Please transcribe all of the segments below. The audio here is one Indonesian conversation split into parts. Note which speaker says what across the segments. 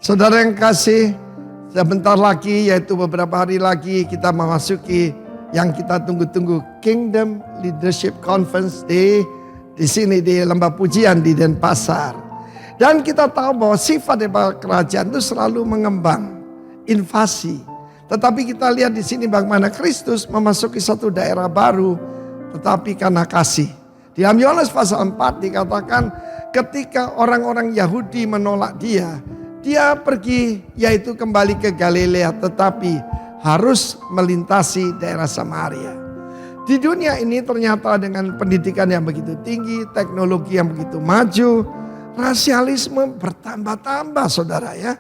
Speaker 1: Saudara yang kasih, sebentar lagi yaitu beberapa hari lagi kita memasuki yang kita tunggu-tunggu Kingdom Leadership Conference di sini di Lembah Pujian di Denpasar. Dan kita tahu bahwa sifat daripada kerajaan itu selalu mengembang, invasi. Tetapi kita lihat di sini bagaimana Kristus memasuki satu daerah baru, tetapi karena kasih. Di dalam Yohanes pasal 4 dikatakan ketika orang-orang Yahudi menolak dia pergi yaitu kembali ke Galilea, tetapi harus melintasi daerah Samaria. Di dunia ini ternyata dengan pendidikan yang begitu tinggi, teknologi yang begitu maju, rasialisme bertambah-tambah saudara ya.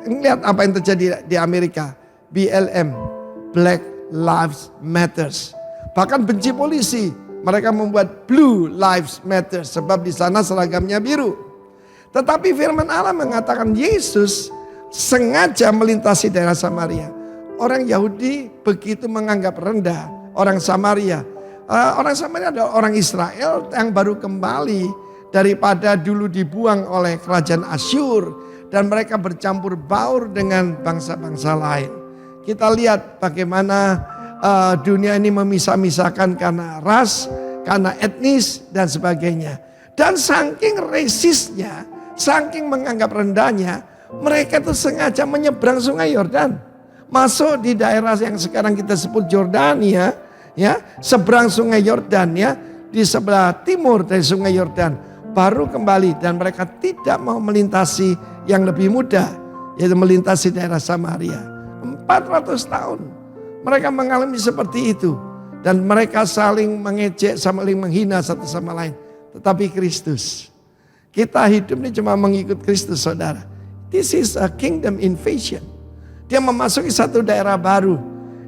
Speaker 1: Lihat apa yang terjadi di Amerika, BLM, Black Lives Matters. Bahkan benci polisi, mereka membuat Blue Lives Matter sebab di sana seragamnya biru. Tetapi firman Allah mengatakan Yesus sengaja melintasi daerah Samaria. Orang Yahudi begitu menganggap rendah orang Samaria. Orang Samaria adalah orang Israel yang baru kembali daripada dulu dibuang oleh kerajaan Asyur. Dan mereka bercampur baur dengan bangsa-bangsa lain. Kita lihat bagaimana dunia ini memisah-misahkan karena ras, karena etnis dan sebagainya. Dan saking resisnya, saking menganggap rendahnya, mereka itu sengaja menyeberang sungai Yordan. Masuk di daerah yang sekarang kita sebut Jordania, ya, seberang sungai Yordan ya, di sebelah timur dari sungai Yordan. Baru kembali dan mereka tidak mau melintasi yang lebih mudah, yaitu melintasi daerah Samaria. 400 tahun mereka mengalami seperti itu. Dan mereka saling mengejek, saling menghina satu sama lain. Tetapi Kristus, kita hidup ini cuma mengikut Kristus saudara. This is a kingdom invasion. Dia memasuki satu daerah baru.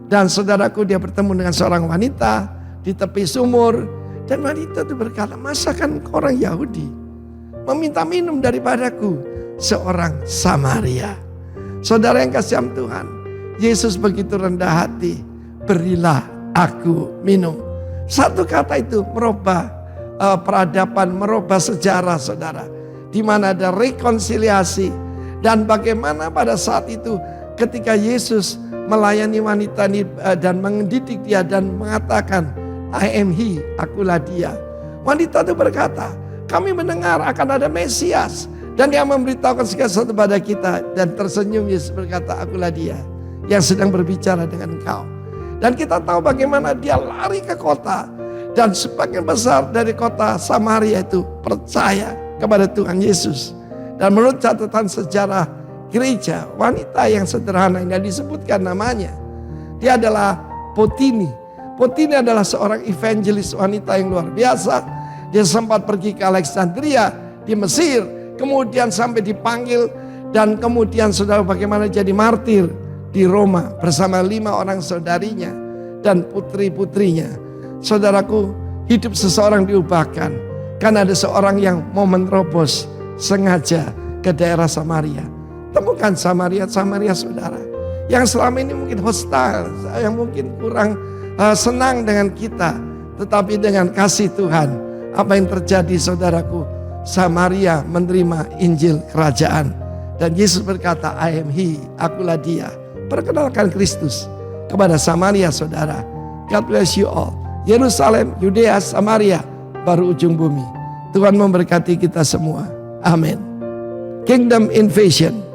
Speaker 1: Dan saudaraku dia bertemu dengan seorang wanita di tepi sumur. Dan wanita itu berkata, masakan orang Yahudi meminta minum daripadaku seorang Samaria. Saudara yang kasih Tuhan, Yesus begitu rendah hati, berilah aku minum. Satu kata itu merubah peradaban, merubah sejarah saudara. Di mana ada rekonsiliasi. Dan bagaimana pada saat itu ketika Yesus melayani wanita ini dan mendidik dia dan mengatakan, I am he, akulah dia. Wanita itu berkata, kami mendengar akan ada Mesias. Dan dia memberitahukan segala sesuatu pada kita. Dan tersenyum Yesus berkata, akulah dia yang sedang berbicara dengan engkau. Dan kita tahu bagaimana dia lari ke kota. Dan sebagian besar dari kota Samaria itu percaya kepada Tuhan Yesus. Dan menurut catatan sejarah gereja, wanita yang sederhana yang disebutkan namanya, dia adalah Potini. Potini adalah seorang evangelis wanita yang luar biasa. Dia sempat pergi ke Alexandria di Mesir, kemudian sampai dipanggil dan kemudian saudara bagaimana jadi martir di Roma bersama 5 orang saudarinya dan putri-putrinya. Saudaraku, hidup seseorang diubahkan karena ada seorang yang mau menerobos sengaja ke daerah Samaria. Temukan Samaria saudara yang selama ini mungkin hostile, yang mungkin kurang senang dengan kita, tetapi dengan kasih Tuhan, apa yang terjadi saudaraku? Samaria menerima Injil kerajaan. Dan Yesus berkata, I am he, akulah dia. Perkenalkan Kristus kepada Samaria saudara. God bless you all. Yerusalem, Yudea, Samaria, baru ujung bumi. Tuhan memberkati kita semua. Amin. Kingdom Invasion.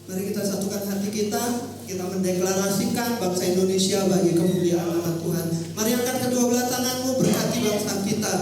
Speaker 2: Mari kita satukan hati kita mendeklarasikan bangsa Indonesia bagi kemuliaan nama Tuhan. Mari angkat kedua belah tanganmu, berkati bangsa kita.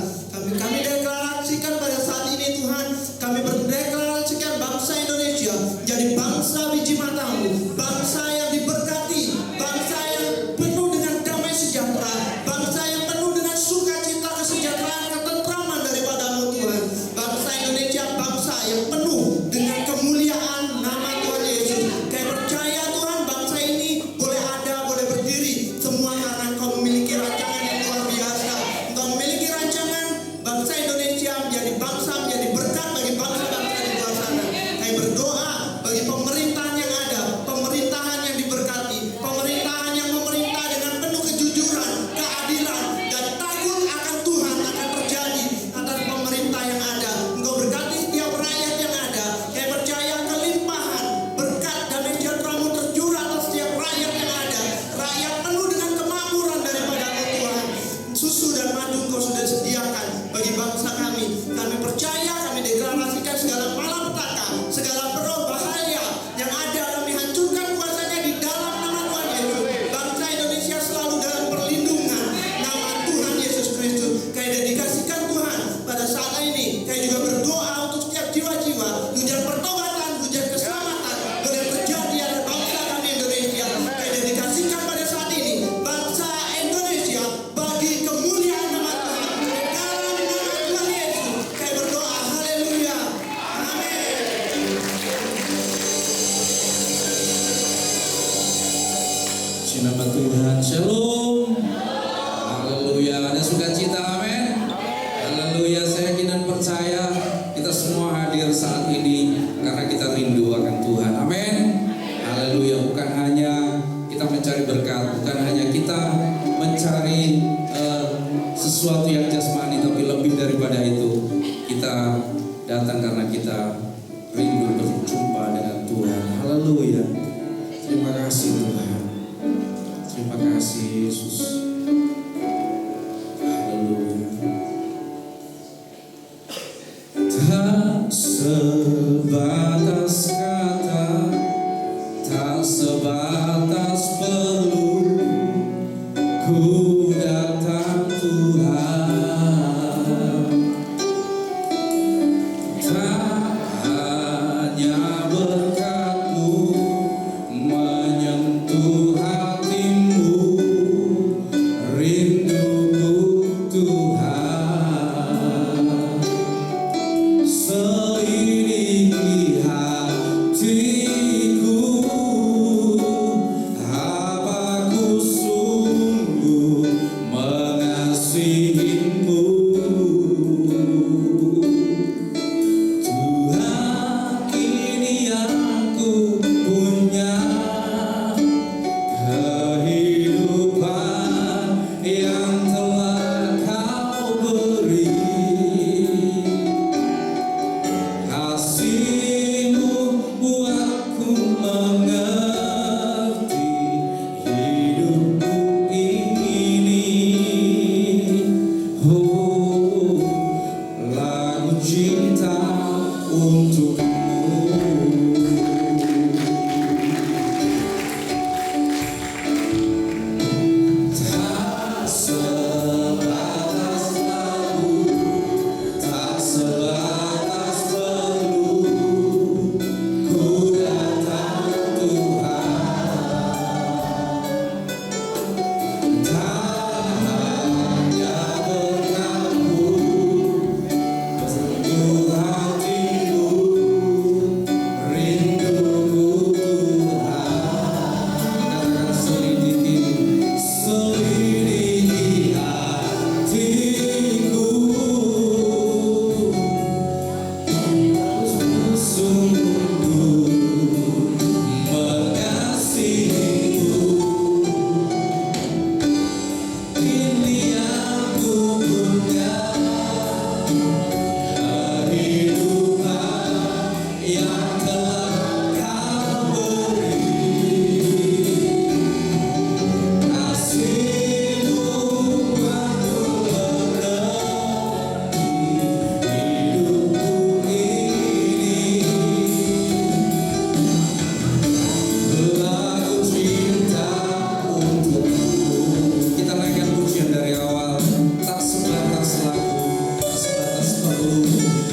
Speaker 2: Kami deklarasikan pada saat ini Tuhan, kami berdeklarasikan bangsa Indonesia jadi bangsa biji matamu, bangsa yang diberkati, bangsa yang penuh dengan damai sejahtera, bangsa yang penuh dengan sukacita, kesejahteraan, ketentraman daripadamu Tuhan. Bangsa Indonesia bangsa yang penuh dengan kemuliaan nama Tuhan Yesus. Kami percaya Tuhan, bangsa ini boleh ada, boleh berdiri, semua karena Engkau memiliki rancangan yang luar biasa. Engkau memiliki rancangan bangsa Indonesia menjadi bangsa, menjadi berkat bagi bangsa-bangsa di luar sana. Kami berdoa bagi pemerintahan yang ada, pemerintahan yang diberkati, pemerintahan yang memerintah dengan penuh kejujuran, keadilan, dan takut akan Tuhan akan terjadi atas pemerintah yang ada. Engkau berkati setiap rakyat yang ada. Kami percaya kelimpahan berkat dan sejahtera-Mu tercurah atas setiap rakyat yang ada. Rakyat penuh dengan kemakmuran daripada-Mu Tuhan. Susu dan madu Engkau sudah sediakan bagi bangsa kami. Kami percaya, kami deklarasikan segala malapetaka, segala roh bahaya yang ada kami hancurkan kuasanya di dalam nama Tuhan Yesus. Bangsa Indonesia selalu dalam perlindungan nama Tuhan Yesus Kristus. Kami dedikasikan Tuhan pada saat ini. Kami juga berdoa untuk setiap jiwa-jiwa, hujan pertobatan, hujan keselamatan boleh terjadi atas bangsa kami Indonesia. Kami dedikasikan pada saat ini bangsa Indonesia bagi kemuliaan nama Tuhan. Dalam nama Tuhan Yesus kami berdoa, haleluya, amin.
Speaker 3: Puji nama Tuhan, shalom. Haleluya, ada sukacita, amin. Haleluya, saya yakin dan percaya kita semua hadir saat ini karena kita rindu akan Tuhan, amin. Haleluya, bukan hanya kita mencari berkat, bukan hanya kita mencari sesuatu yang jasmani, tapi lebih daripada itu kita datang karena kita rindu berjumpa dengan Tuhan. Haleluya, terima kasih Tuhan. Terima kasih Yesus. Haleluya. Tak sebatas kata, tak sebatas perlu, ku datang Tuhan. Tak hanya berkat-Mu menyentuh hatimu,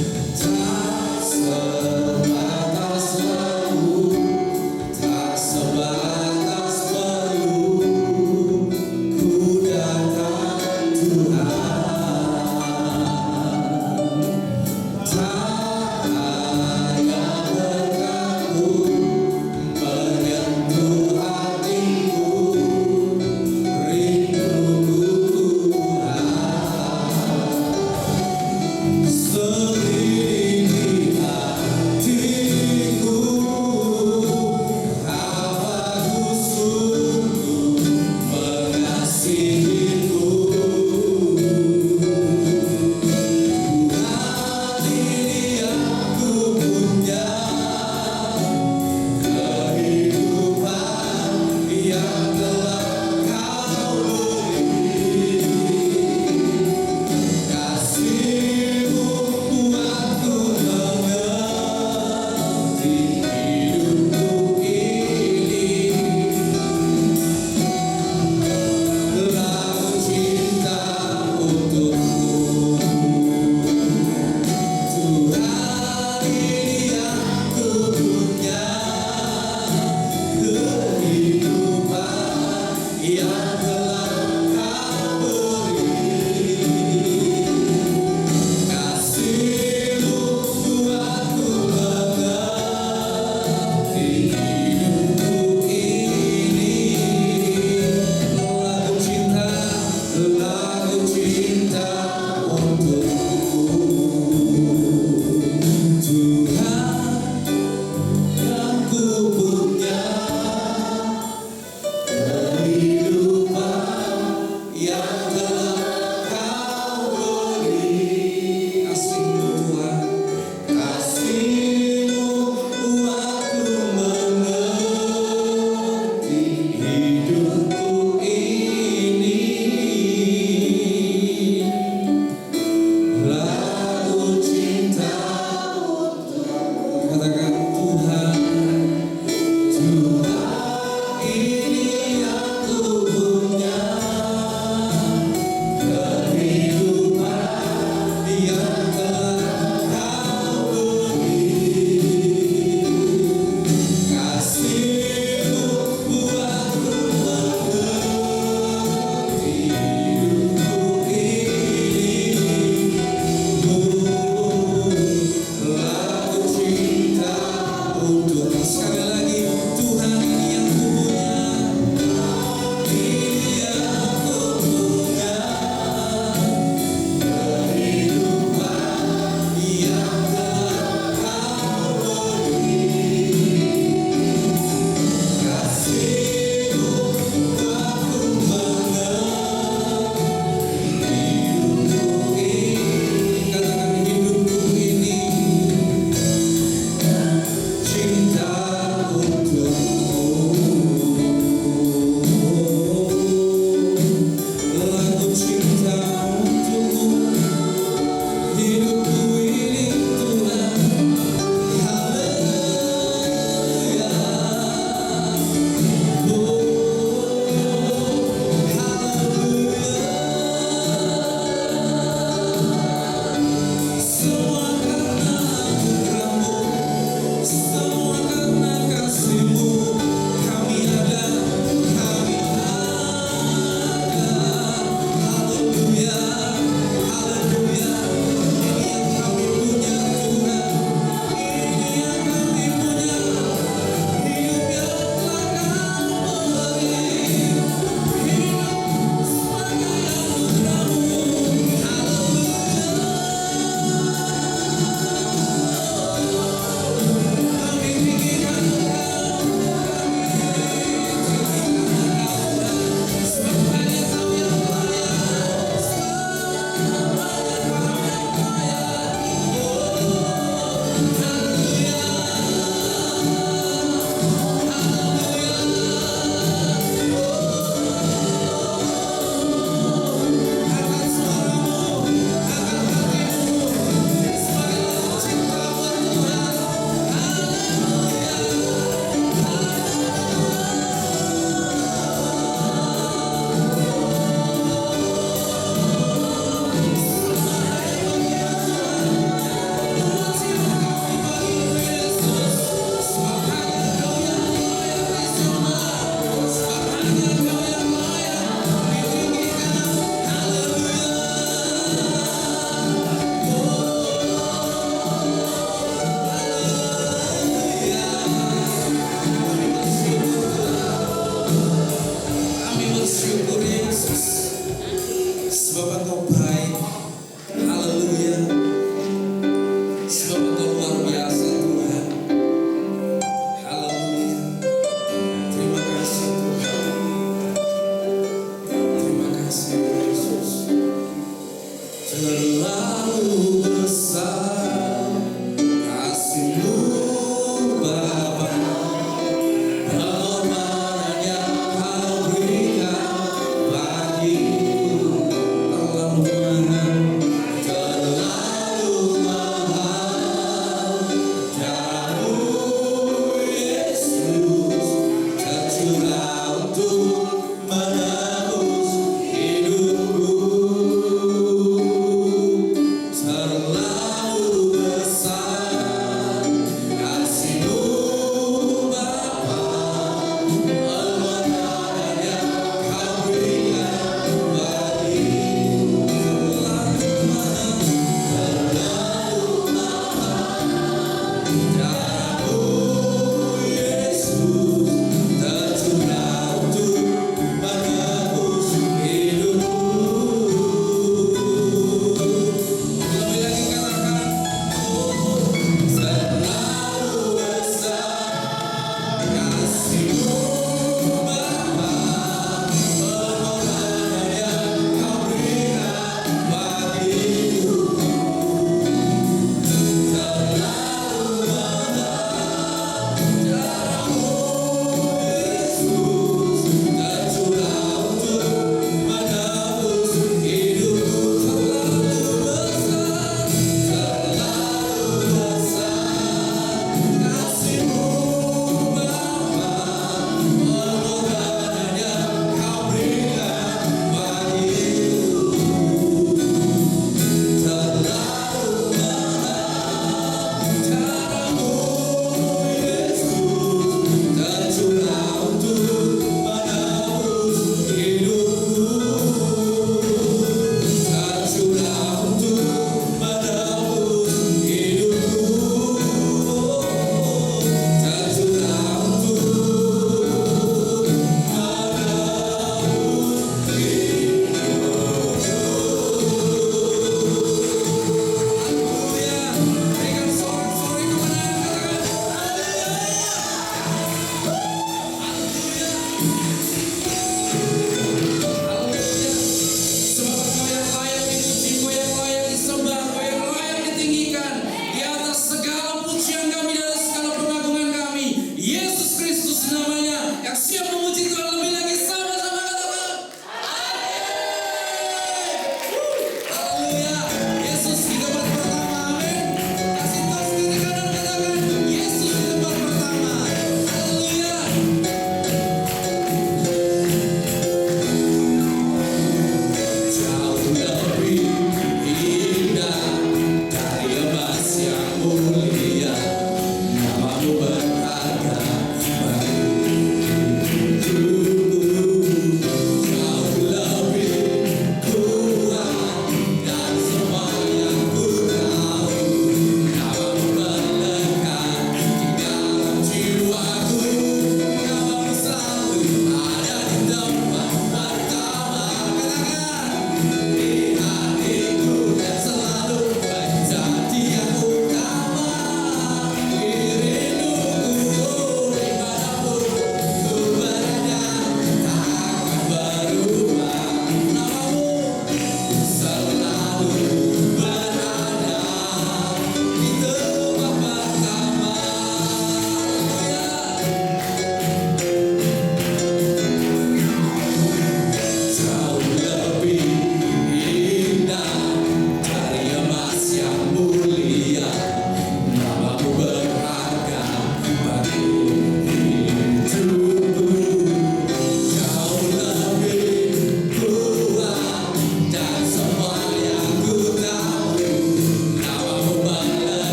Speaker 3: Tak sebatas lembu, tak sebatas perlu, ku datang Tuhan. Tak hanya berkat-Mu menyentuh hatiku, rinduku Tuhan. Selidik hatiku, apa ku sungguh mengasihimu. Tuhan, ini aku punya kehidupan yang telah Kau beri. Kasih-Mu buatku mengerti hidupku ini. Lagu cinta untukmu. Tuhan, ini aku punya kehidupan yang telah Kau beri. Kasih-Mu buatku mengerti hidupku ini. Lagu cinta untukmu. Tuhan, yang ku punya kehidupan yang telah Kau beri. Kasih-Mu Tuhan, kasih-Mu buatku mengerti hidupku ini. Lagu cinta untukmu. Katakan Tuhan, Tuhan, ini aku punya kehidupan yang telah Kau beri. Kasih-Mu buatku mengerti hidupku ini. Lagu cinta untuk sekali lagi. Tuhan, ini yang ku punya, ini yang ku punya kehidupan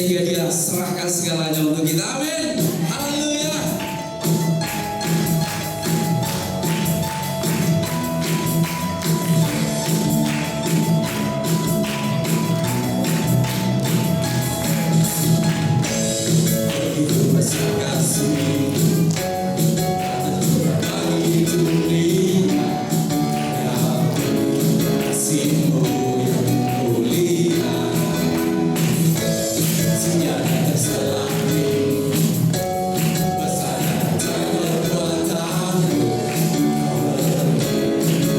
Speaker 3: sehingga Dia serahkan segalanya untuk kita. Amin. Haleluya. Begitu besar kasih bagi dunia, kasih-Mu yang mulia, tiada terselami, besar dan kekuatan-Mu,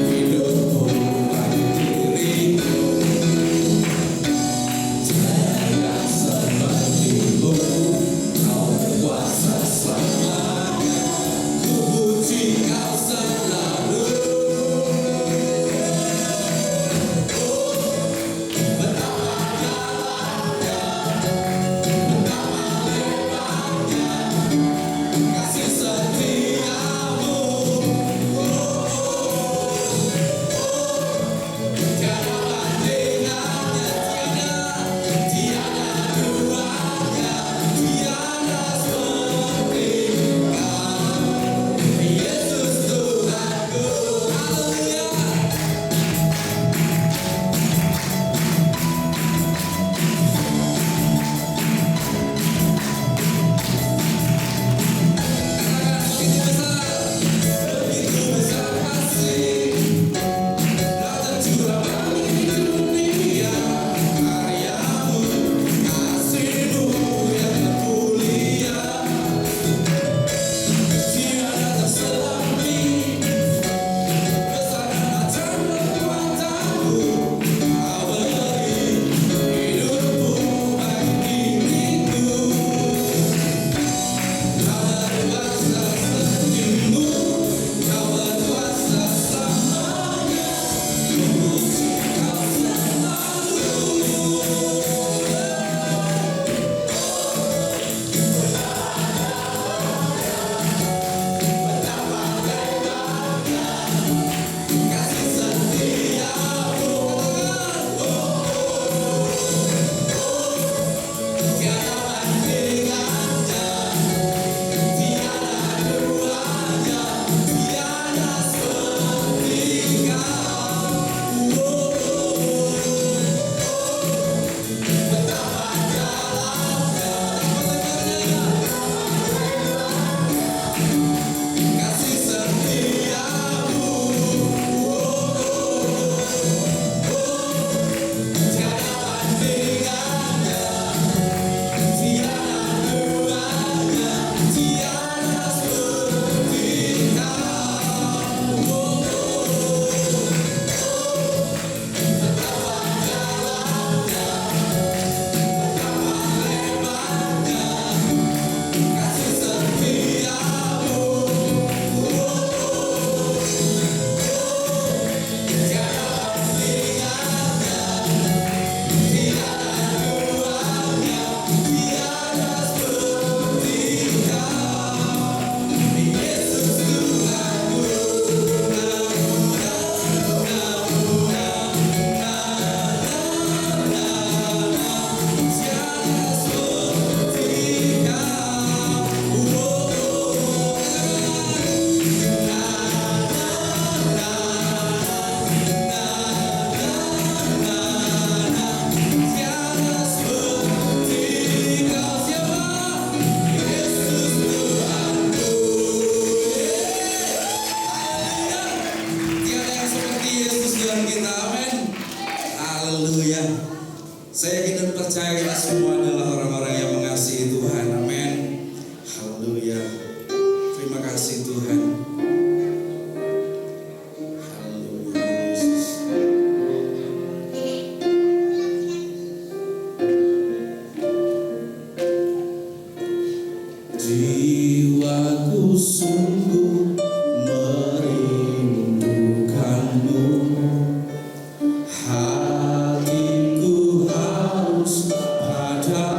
Speaker 3: hidupku bagi diriku, tiada seperti-Mu, Kau berkuasa selamanya, ku puji Kau selalu. Kasih setia-Mu, tiada bandingannya, tiada duanya, tiada seperti Kau, Yesus Tuhanku. Haleluya. Begitu besar kasih Kau tercurah bagi dunia, karya-Mu, kasih-Mu yang mulia, tiada terselami, besar dan kekuatan-Mu, Kau beri hidupmu bagi diriku, Kau berkuasa setinggi-Mu, Kau berkuasa selamanya, ku puji Kau selalu. Betapa hebatnya kasih setia-Mu, tiada bandingannya, tiada duanya, tiada seperti Kau. Betapa dalamnya kasih setia-Mu, tiada bandingannya, tiada duanya, tiada seperti Kau. Betapa dalamnya, betapa hebatnya kasih setia-Mu, tiada bandingannya, tiada duanya, tiada seperti Kau, Yesus Tuhanku. Tiada seperti Tiada seperti Kau. Siapa? Yesus Tuhanku. Haleluya. Tiada yang seperti Yesus Tuhan kita. Amin. Haleluya. Saya yakin dan percaya kita semua adalah orang-orang yang mengasihi Tuhan. Amin. Haleluya. Terima kasih Tuhan. Haleluya Yesus. Jiwaku sungguh merindukan-Mu, hatiku haus pada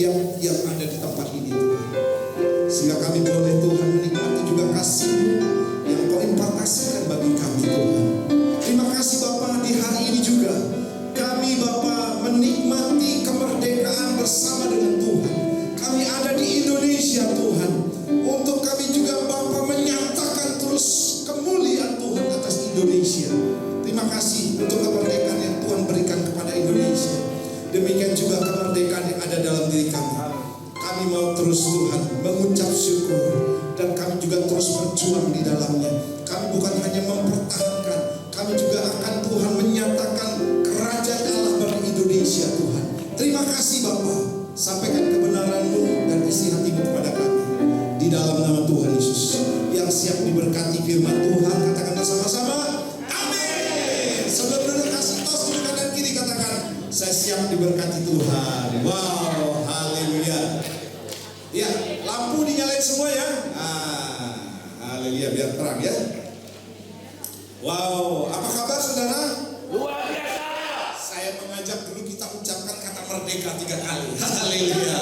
Speaker 4: setiap yang ada di tempat ini Tuhan. Sehingga kami boleh Tuhan menikmati juga kasih-Mu yang Kau impartasikan bagi kami Tuhan. Terima kasih Bapa, di hari ini juga kami Bapa menikmati kemerdekaan bersama dengan Tuhan. Kami ada di Indonesia Tuhan, untuk kami juga Bapa menyatakan terus kemuliaan Tuhan atas Indonesia. Terima kasih untuk kemerdekaan yang Tuhan berikan kepada Indonesia. Demikian juga kemerdekaan yang ada dalam diri kami. Kami mau terus Tuhan mengucap syukur, dan kami juga terus berjuang di dalamnya. Kami bukan hanya mempertahankan, kami juga akan Tuhan menyatakan kerajaan Allah bagi Indonesia Tuhan. Terima kasih Bapa, sampaikan kebenaran-Mu dan isi hati-Mu kepada kami. Di dalam nama Tuhan Yesus, yang siap diberkati firman Tuhan, katakan bersama-sama, amin. Sebelum duduk kasih tos di kanan kiri, katakan, saya siap diberkati Tuhan. Wow, haleluya. Ya, lampu dinyalain semua ya. Haleluya, biar terang ya. Wow, apa kabar saudara?
Speaker 5: Luar biasa.
Speaker 4: Saya mengajak dulu kita ucapkan kata merdeka 3 kali. Haleluya.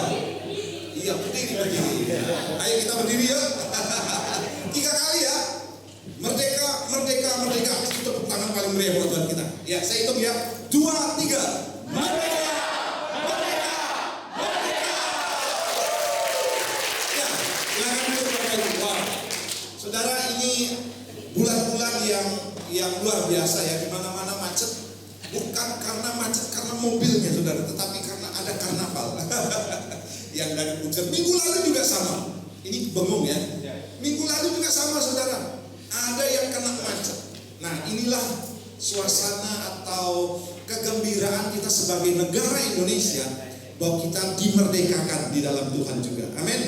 Speaker 4: Iya, berdiri. Ayo kita berdiri ya. 3 kali ya. Merdeka, merdeka, merdeka. Kita tepuk tangan paling meriah buat Tuhan kita. Ya, saya hitung ya. 2, 3.
Speaker 5: Merdeka. Merdeka. Merdeka.
Speaker 4: Ya, silakan duduk Bapak Ibu. Wow. Saudara, ini bulan-bulan yang luar biasa ya, di mana-mana macet. Bukan karena macet karena mobilnya saudara, tetapi karena ada karnaval yang dari Puncak. Minggu lalu juga sama. Ini bengong ya. Minggu lalu juga sama saudara. Ada yang kena macet. Nah, inilah suasana atau kegembiraan kita sebagai negara Indonesia, bahwa kita dimerdekakan di dalam Tuhan juga. Amin.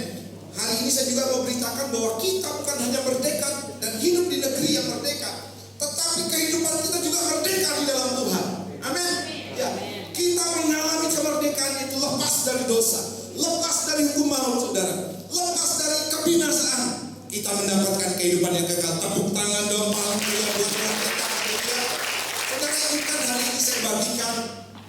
Speaker 4: Hari ini saya juga mau beritakan bahwa kita bukan hanya merdeka dan hidup di negeri yang merdeka, tetapi kehidupan kita juga merdeka di dalam Tuhan. Amin. Ya, kita mengalami kemerdekaan itu lepas dari dosa, lepas dari hukum maut saudara, lepas dari kebinasaan. Kita mendapatkan kehidupan yang kekal. Tepuk tangan dong, alhamdulillah buat Tuhan kita. Saudara, ini kan hari ini saya bagikan,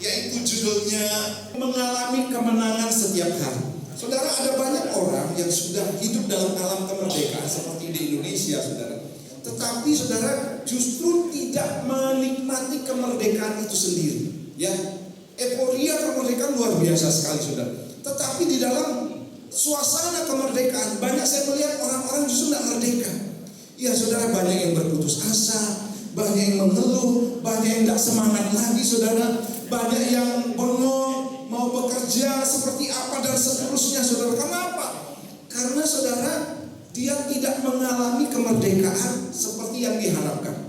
Speaker 4: yaitu judulnya mengalami kemenangan setiap hari. Saudara, ada banyak orang yang sudah hidup dalam alam kemerdekaan seperti di Indonesia saudara, tetapi saudara justru tidak menikmati kemerdekaan itu sendiri. Ya, euforia kemerdekaan luar biasa sekali saudara, tetapi di dalam suasana kemerdekaan banyak saya melihat orang-orang justru tidak merdeka. Ya saudara, banyak yang berputus asa, banyak yang mengeluh, banyak yang tidak semangat lagi saudara, banyak yang bengong, mau bekerja seperti apa dan seterusnya saudara. Kenapa? Karena saudara, dia tidak mengalami kemerdekaan seperti yang diharapkan.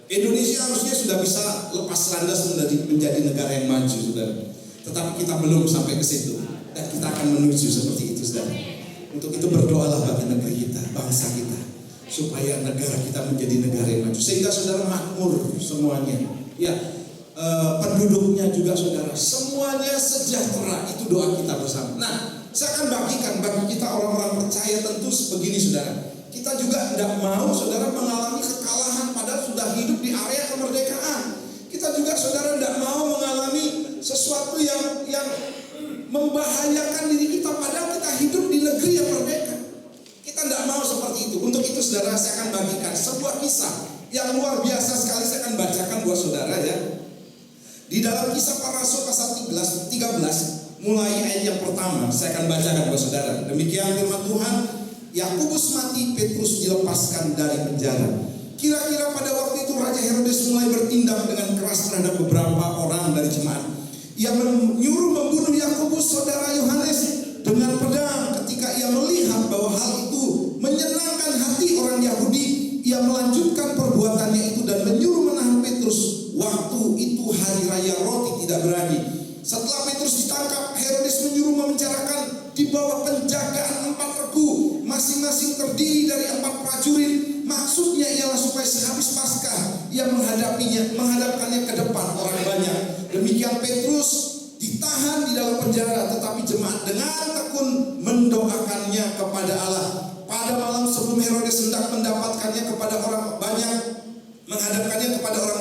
Speaker 4: Indonesia harusnya sudah bisa lepas landas menjadi negara yang maju saudara, tetapi kita belum sampai ke situ, dan kita akan menuju seperti itu saudara. Untuk itu berdoalah bagi negeri kita, bangsa kita, supaya negara kita menjadi negara yang maju, sehingga saudara makmur semuanya. Ya, penduduknya juga saudara, semuanya sejahtera. Itu doa kita bersama. Nah, saya akan bagikan bagi kita orang-orang percaya tentu sebegini saudara. Kita juga tidak mau saudara mengalami kekalahan padahal sudah hidup di area kemerdekaan. Kita juga saudara tidak mau mengalami sesuatu yang membahayakan diri kita padahal kita hidup di negeri yang merdeka. Kita tidak mau seperti itu. Untuk itu saudara, saya akan bagikan sebuah kisah yang luar biasa sekali. Saya akan bacakan buat saudara ya. Di dalam Kisah Para Rasul pasal 13 mulai ayat yang pertama, saya akan bacakan buat saudara. Demikian firman Tuhan. Yakobus mati, Petrus dilepaskan dari penjara. Kira-kira pada waktu itu Raja Herodes mulai bertindak dengan keras terhadap beberapa orang dari jemaat. Ia menyuruh membunuh Yakobus saudara Yohanes dengan pedang. Ketika ia melihat bahwa hal itu menyenangkan hati orang Yahudi, ia melanjutkan perbuatannya itu dan menyuruh menahan Petrus. Waktu itu hari raya roti tidak berani. Setelah Petrus ditangkap, Herodes menyuruh memenjarakan di bawah penjagaan 4 regu, masing-masing terdiri dari 4 prajurit. Maksudnya ialah supaya sehabis Paskah ia menghadapkannya ke depan orang banyak. Demikian Petrus ditahan di dalam penjara, tetapi jemaat dengan tekun mendoakannya kepada Allah. Pada malam sebelum Herodes hendak menghadapkannya kepada orang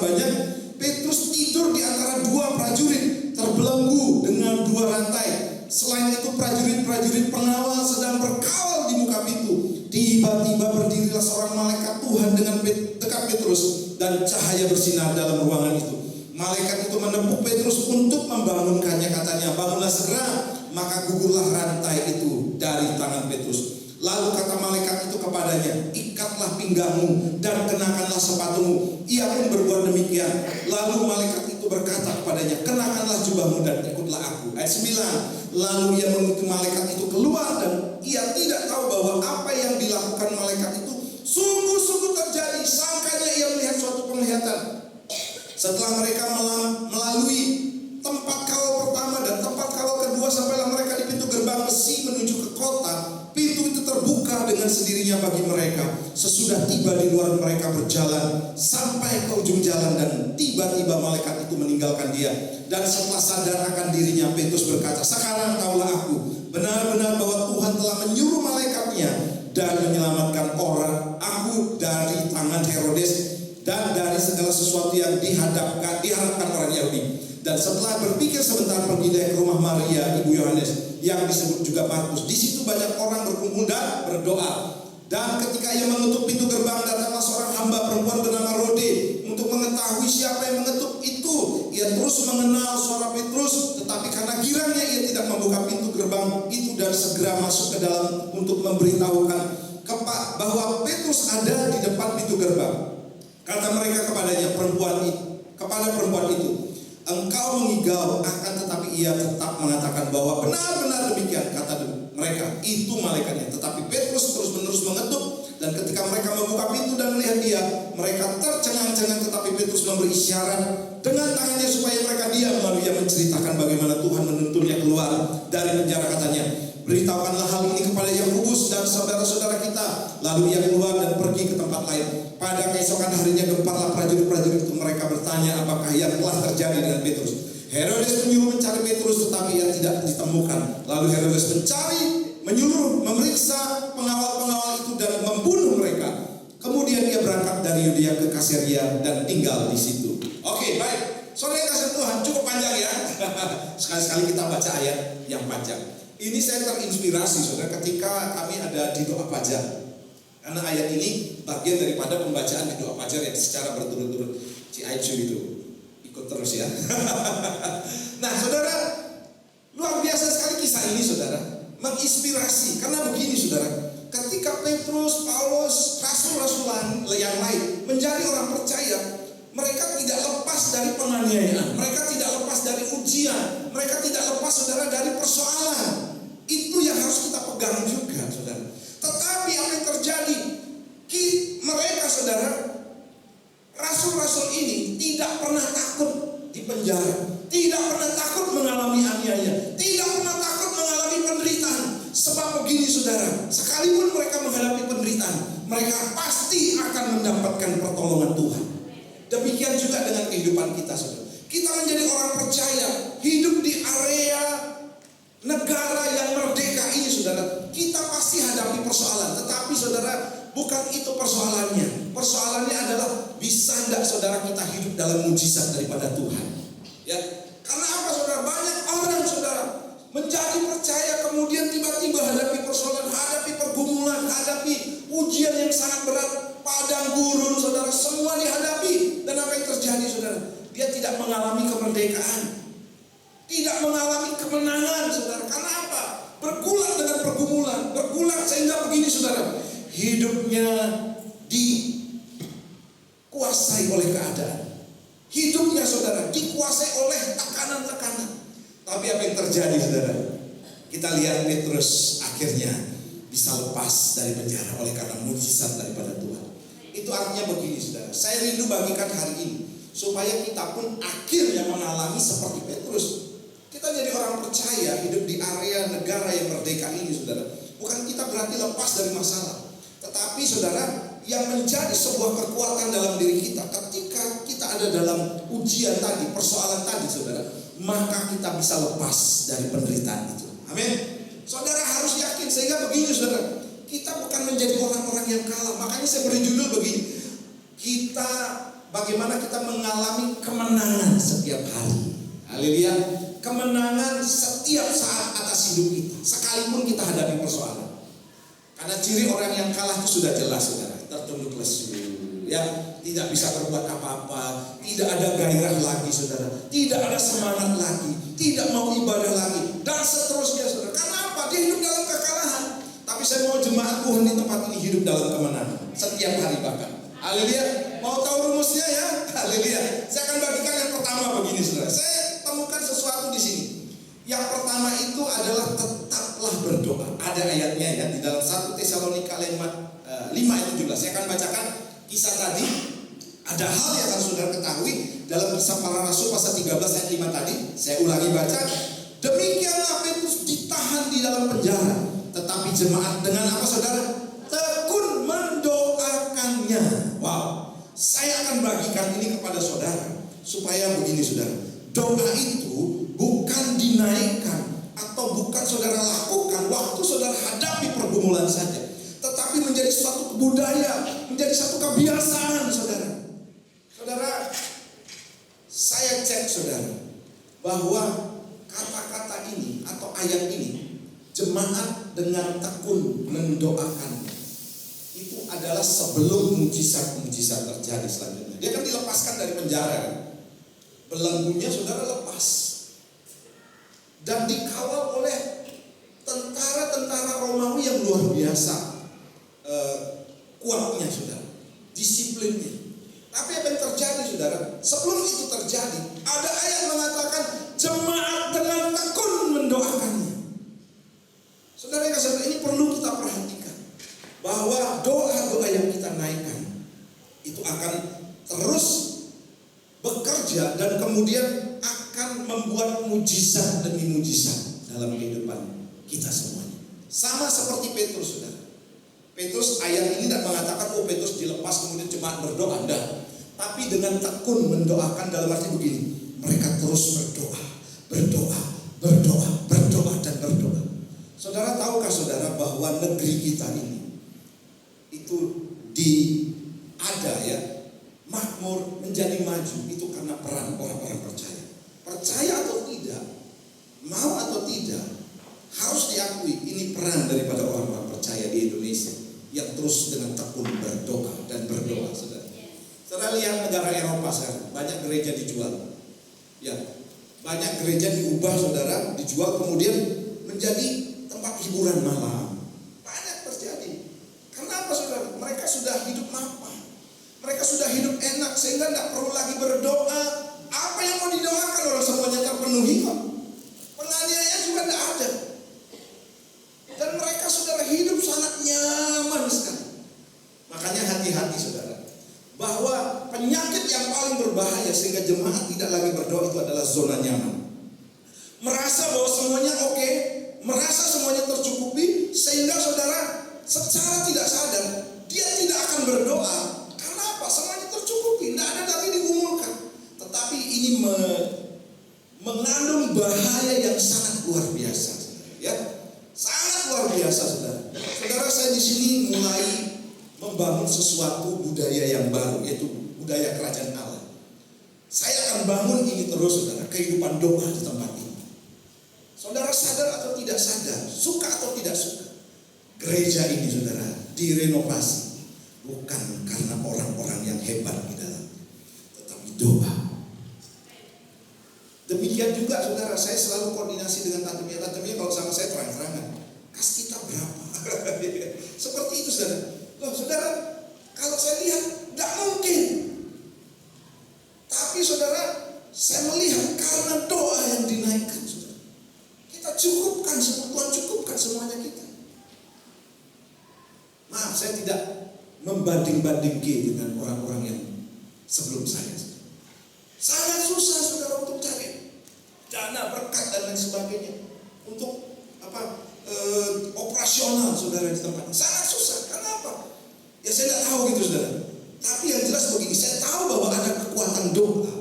Speaker 4: banyak, Petrus tidur di antara 2 prajurit, terbelenggu dengan 2 rantai. Selain itu prajurit-prajurit pengawal sedang berkawal di muka pintu. Tiba-tiba berdirilah seorang malaikat Tuhan dengan dekat Petrus dan cahaya bersinar dalam ruangan itu. Malaikat itu menepuk Petrus untuk membangunkannya, katanya, bangunlah segera. Maka gugurlah rantai itu dari tangan Petrus. Lalu kata malaikat itu kepadanya, ikatlah pinggangmu dan kenakanlah sepatumu. Ia pun berbuat demikian. Lalu malaikat itu berkata kepadanya, kenakanlah jubahmu dan ikutlah aku. Ayat 9. Lalu ia mengikuti malaikat itu keluar dan ia tidak tahu bahwa apa yang dilakukan malaikat itu sungguh-sungguh terjadi. Sangkanya ia melihat suatu penglihatan. Setelah mereka melalui tempat kawal pertama dan tempat kawal kedua, sampailah mereka di pintu gerbang besi menuju ke kota. Pintu itu terbuka dengan sendirinya bagi mereka. Sesudah tiba di luar, mereka berjalan sampai ke ujung jalan dan tiba-tiba malaikat itu meninggalkan dia. Dan setelah sadar akan dirinya, Petrus berkata, sekarang tahulah aku benar-benar bahwa Tuhan telah menyuruh malaikatnya dan menyelamatkan aku dari tangan Herodes dan dari segala sesuatu yang diharapkan orang Yahudi. Dan setelah berpikir sebentar, pergi dia ke rumah Maria, ibu Yohanes, yang disebut juga Markus. Di situ banyak orang berkumpul dan berdoa. Dan ketika ia mengetuk pintu gerbang, datanglah seorang hamba perempuan bernama Rode untuk mengetahui siapa yang mengetuk itu. Ia terus mengenal suara Petrus, tetapi karena girangnya ia tidak membuka pintu gerbang itu dan segera masuk ke dalam untuk memberitahukan bahwa Petrus ada di depan pintu gerbang. Kata mereka kepada perempuan itu, engkau mengigau, akan tetapi ia tetap mengatakan bahwa benar-benar demikian. Kata mereka, itu malaikatnya. Tetapi Petrus terus-menerus mengetuk, dan ketika mereka membuka pintu dan melihat dia, mereka tercengang-cengang. Tetapi Petrus memberi isyarat dengan tangannya supaya mereka diam. Lalu ia menceritakan bagaimana Tuhan menuntunnya keluar dari penjara. Katanya, beritahukanlah hal ini kepada Yakobus dan saudara-saudara kita. Lalu ia keluar dan pergi ke tempat lain. Pada keesokan harinya gemparlah prajurit-prajurit itu. Mereka bertanya apakah yang telah terjadi dengan Petrus. Herodes menyuruh mencari Petrus, tetapi ia tidak ditemukan. Lalu Herodes menyuruh memeriksa pengawal-pengawal itu dan membunuh mereka. Kemudian ia berangkat dari Yudea ke Kaisarea dan tinggal di situ. Oke, baik. Saudara yang kasih Tuhan, cukup panjang ya. Sekali-sekali kita baca ayat yang panjang. Ini saya terinspirasi, saudara, ketika kami ada di doa fajar. Karena ayat ini bagian daripada pembacaan di doa fajar yang secara berturut-turut. Ciaicu itu ikut terus ya. Nah, saudara, luar biasa sekali kisah ini, saudara. Menginspirasi. Karena begini, saudara, ketika Petrus, Paulus, rasul-rasulan yang lain menjadi orang percaya, mereka tidak lepas dari penganiayaan, mereka tidak lepas dari ujian, mereka tidak lepas, saudara, dari persoalan. Itu yang harus kita pegang juga, saudara. Tetapi apa yang terjadi? Mereka, saudara, rasul-rasul ini tidak pernah takut di penjara, tidak pernah takut mengalami aniaya, tidak pernah takut mengalami penderitaan. Sebab begini, saudara, sekalipun mereka menghadapi penderitaan, mereka pasti akan mendapatkan pertolongan Tuhan. Demikian juga dengan kehidupan kita, saudara. Kita menjadi orang percaya, hidup di area negara yang merdeka ini, saudara. Kita pasti hadapi persoalan. Tetapi, saudara, bukan itu persoalannya. Persoalannya adalah bisa tidak, saudara, kita hidup dalam mujizat daripada Tuhan. Ya, karena apa, saudara? Banyak orang, saudara, menjadi percaya, kemudian tiba-tiba hadapi persoalan, hadapi pergumulan, hadapi ujian yang sangat berat, padang gurun, saudara, semua dihadapi. Dan apa yang terjadi, saudara? Dia tidak mengalami kemerdekaan, tidak mengalami kemenangan, saudara. Karena apa? Bergulat dengan pergumulan, bergulat sehingga begini, saudara, hidupnya dikuasai oleh keadaan. Hidupnya, saudara, dikuasai oleh tekanan-tekanan. Tapi apa yang terjadi, saudara? Kita lihat Petrus akhirnya bisa lepas dari penjara oleh karena mujizat daripada Tuhan. Itu artinya begini, saudara. Saya rindu bagikan hari ini supaya kita pun akhirnya mengalami seperti Petrus. Kita jadi orang percaya hidup di area negara yang merdeka ini, saudara. Bukan kita berarti lepas dari masalah, tetapi, saudara, yang menjadi sebuah kekuatan dalam diri kita ketika kita ada dalam ujian tadi, persoalan tadi, saudara, maka kita bisa lepas dari penderitaan itu. Amin. Saudara harus yakin, sehingga begini, saudara, kita bukan menjadi orang-orang yang kalah. Makanya saya beri judul begini, bagaimana kita mengalami kemenangan setiap hari. Haleluya. kemenangan setiap saat atas hidup kita, sekalipun kita hadapi persoalan. Karena ciri orang yang kalah itu sudah jelas, saudara. Tertunduk lesu, ya, tidak bisa berbuat apa-apa, tidak ada gairah lagi, saudara, tidak ada semangat lagi, tidak mau ibadah lagi, dan seterusnya, saudara. Karena apa? Dia hidup dalam kekalahan. Tapi saya mau jemaat Tuhan di tempat ini hidup dalam kemenangan setiap hari bahkan. Haleluya. Mau tahu rumusnya ya? Haleluya. Saya akan bagikan yang pertama begini, saudara. Saya temukan sesuatu di sini. Yang pertama itu adalah tetaplah berdoa. Ada ayatnya ya di dalam 1 Tesalonika 5 ayat 17. Saya akan bacakan kisah tadi. Ada hal yang harus saudara ketahui dalam kisah para rasul pasal 13 ayat 5 tadi. Saya ulangi baca. Demikianlah Petrus ditahan di dalam penjara, tetapi jemaat dengan apa, saudara? Tekun mendoakannya. Wow. Saya akan bagikan ini kepada saudara supaya begini, saudara. Doa itu bukan dinaikkan atau bukan saudara lakukan waktu saudara hadapi pergumulan saja, tetapi menjadi suatu budaya, menjadi satu kebiasaan, saudara. Saudara, saya cek, saudara, bahwa kata-kata ini atau ayat ini, jemaat dengan tekun mendoakan, itu adalah sebelum mujizat-mujizat terjadi selanjutnya. Dia kan dilepaskan dari penjara, kan? Belenggunya saudara lepas dan dikawal oleh tentara-tentara Romawi yang luar biasa kuatnya, saudara, disiplinnya. Tapi apa yang terjadi, saudara? Sebelum itu terjadi, ada ayat mengatakan jemaat dengan tekun mendoakannya. Saudara yang kasih, ini perlu kita perhatikan bahwa doa-doa yang kita naikkan itu akan terus bekerja dan kemudian akan membuat mujizat demi mujizat dalam kehidupan kita semuanya. Sama seperti Petrus, saudara. Petrus ayat ini tidak mengatakan Petrus dilepas kemudian jemaat berdoa, enggak. Tapi dengan tekun mendoakan dalam arti begini, mereka terus berdoa dan berdoa. Saudara tahukah, saudara, bahwa negeri kita ini itu makmur menjadi maju itu karena peran orang-orang percaya. Percaya atau tidak, mau atau tidak, harus diakui ini peran daripada orang-orang percaya di Indonesia yang terus dengan tekun berdoa dan berdoa, saudara. Saudara lihat negara Eropa sekarang, banyak gereja dijual, ya, banyak gereja diubah, saudara, dijual kemudian menjadi tempat hiburan malam. Banyak terjadi. Kenapa, saudara? Mereka sudah hidup mapan. Mereka sudah hidup enak sehingga tidak perlu lagi berdoa. Apa yang mau didoakan, orang semuanya terpenuhi kok. Penganiayaan juga tidak ada. Dan mereka, saudara, hidup sangat nyaman sekali. Makanya hati-hati, saudara, bahwa penyakit yang paling berbahaya sehingga jemaat tidak lagi berdoa itu adalah zona nyaman. Merasa bahwa semuanya oke, merasa semuanya tercukupi, sehingga saudara secara tidak sadar dia tidak akan berdoa. Semuanya tercukupi, tidak ada lagi digumulkan. Tetapi ini mengandung bahaya yang sangat luar biasa, ya, sangat luar biasa, saudara. Saudara, saya di sini mulai membangun sesuatu budaya yang baru, yaitu budaya kerajaan Allah. Saya akan bangun ini terus, saudara, kehidupan doa di tempat ini. Saudara sadar atau tidak sadar, suka atau tidak suka, gereja ini, saudara, direnovasi. Bukan karena orang-orang yang hebat di dalamnya, tetapi doa. Demikian juga, saudara, saya selalu koordinasi dengan Tante Mia. Tante Mia kalau sama saya terang-terangan, kas kita berapa? Seperti itu, saudara. Loh, saudara, kalau saya lihat tidak mungkin. Tapi, saudara, saya melihat karena doa yang dinaikkan, saudara, kita cukupkan semua, Tuhan cukupkan semuanya kita. Maaf, saya tidak membanding-bandingkan dengan orang-orang yang sebelum saya. Sangat susah, saudara, untuk cari dana, berkat dan lain sebagainya untuk operasional, saudara, di tempat ini. Sangat susah. Kenapa? Ya saya tidak tahu gitu, saudara. Tapi yang jelas begini, saya tahu bahwa ada kekuatan doa,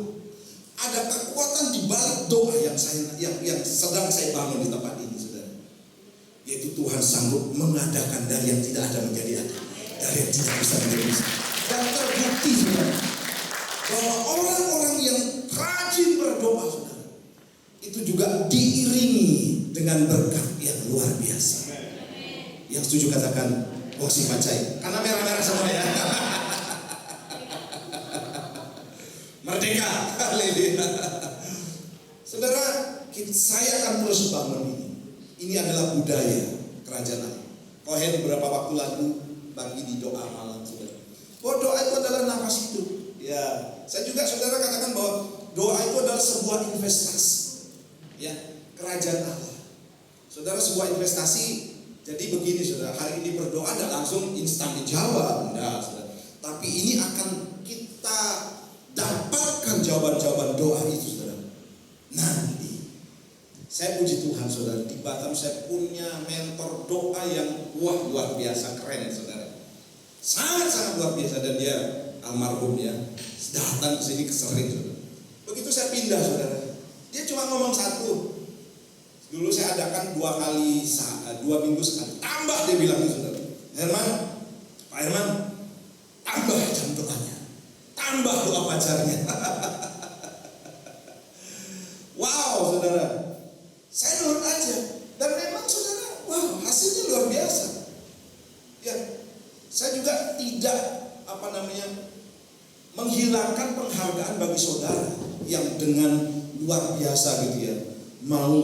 Speaker 4: ada kekuatan di balik doa yang sedang saya bangun di tempat ini, saudara. Yaitu Tuhan sanggup mengadakan dari yang tidak ada menjadi ada. Dari yang tidak bisa menjadi bisa. Dan terbukti, saudara, bahwa orang-orang yang rajin berdoa, saudara, itu juga diiringi dengan berkat yang luar biasa. Yang setuju katakan, oh si Pacai, karena merah-merah semua ya. Merdeka, haleluya. Saudara, saya akan terus bangun ini. Ini adalah budaya kerajaan Allah. Kohen beberapa waktu lalu bagi di doa malam, saudara. Bahwa doa itu adalah nafas hidup. Ya, saya juga saudara katakan bahwa doa itu adalah sebuah investasi. Ya, kerajaan Allah. Saudara, sebuah investasi. Jadi begini saudara, hari ini berdoa tidak langsung instan dijawab, enggak saudara. Tapi ini akan kita dapatkan jawaban-jawaban doa itu saudara. Nanti, saya puji Tuhan saudara, di Batam saya punya mentor doa yang luar biasa, keren saudara. Sangat-sangat luar biasa, dan dia almarhum ya, datang ke sini kesering saudara. Begitu saya pindah saudara, dia cuma ngomong satu. Dulu saya adakan 2 minggu sekali. Tambah dia bilang saudara. Pak Herman, tambah jam doanya, tambah doa pacarnya. Wow saudara, saya nurut aja. Dan memang saudara, wow, hasilnya luar biasa. Ya, saya juga tidak menghilangkan penghargaan bagi saudara yang dengan luar biasa gitu ya, mau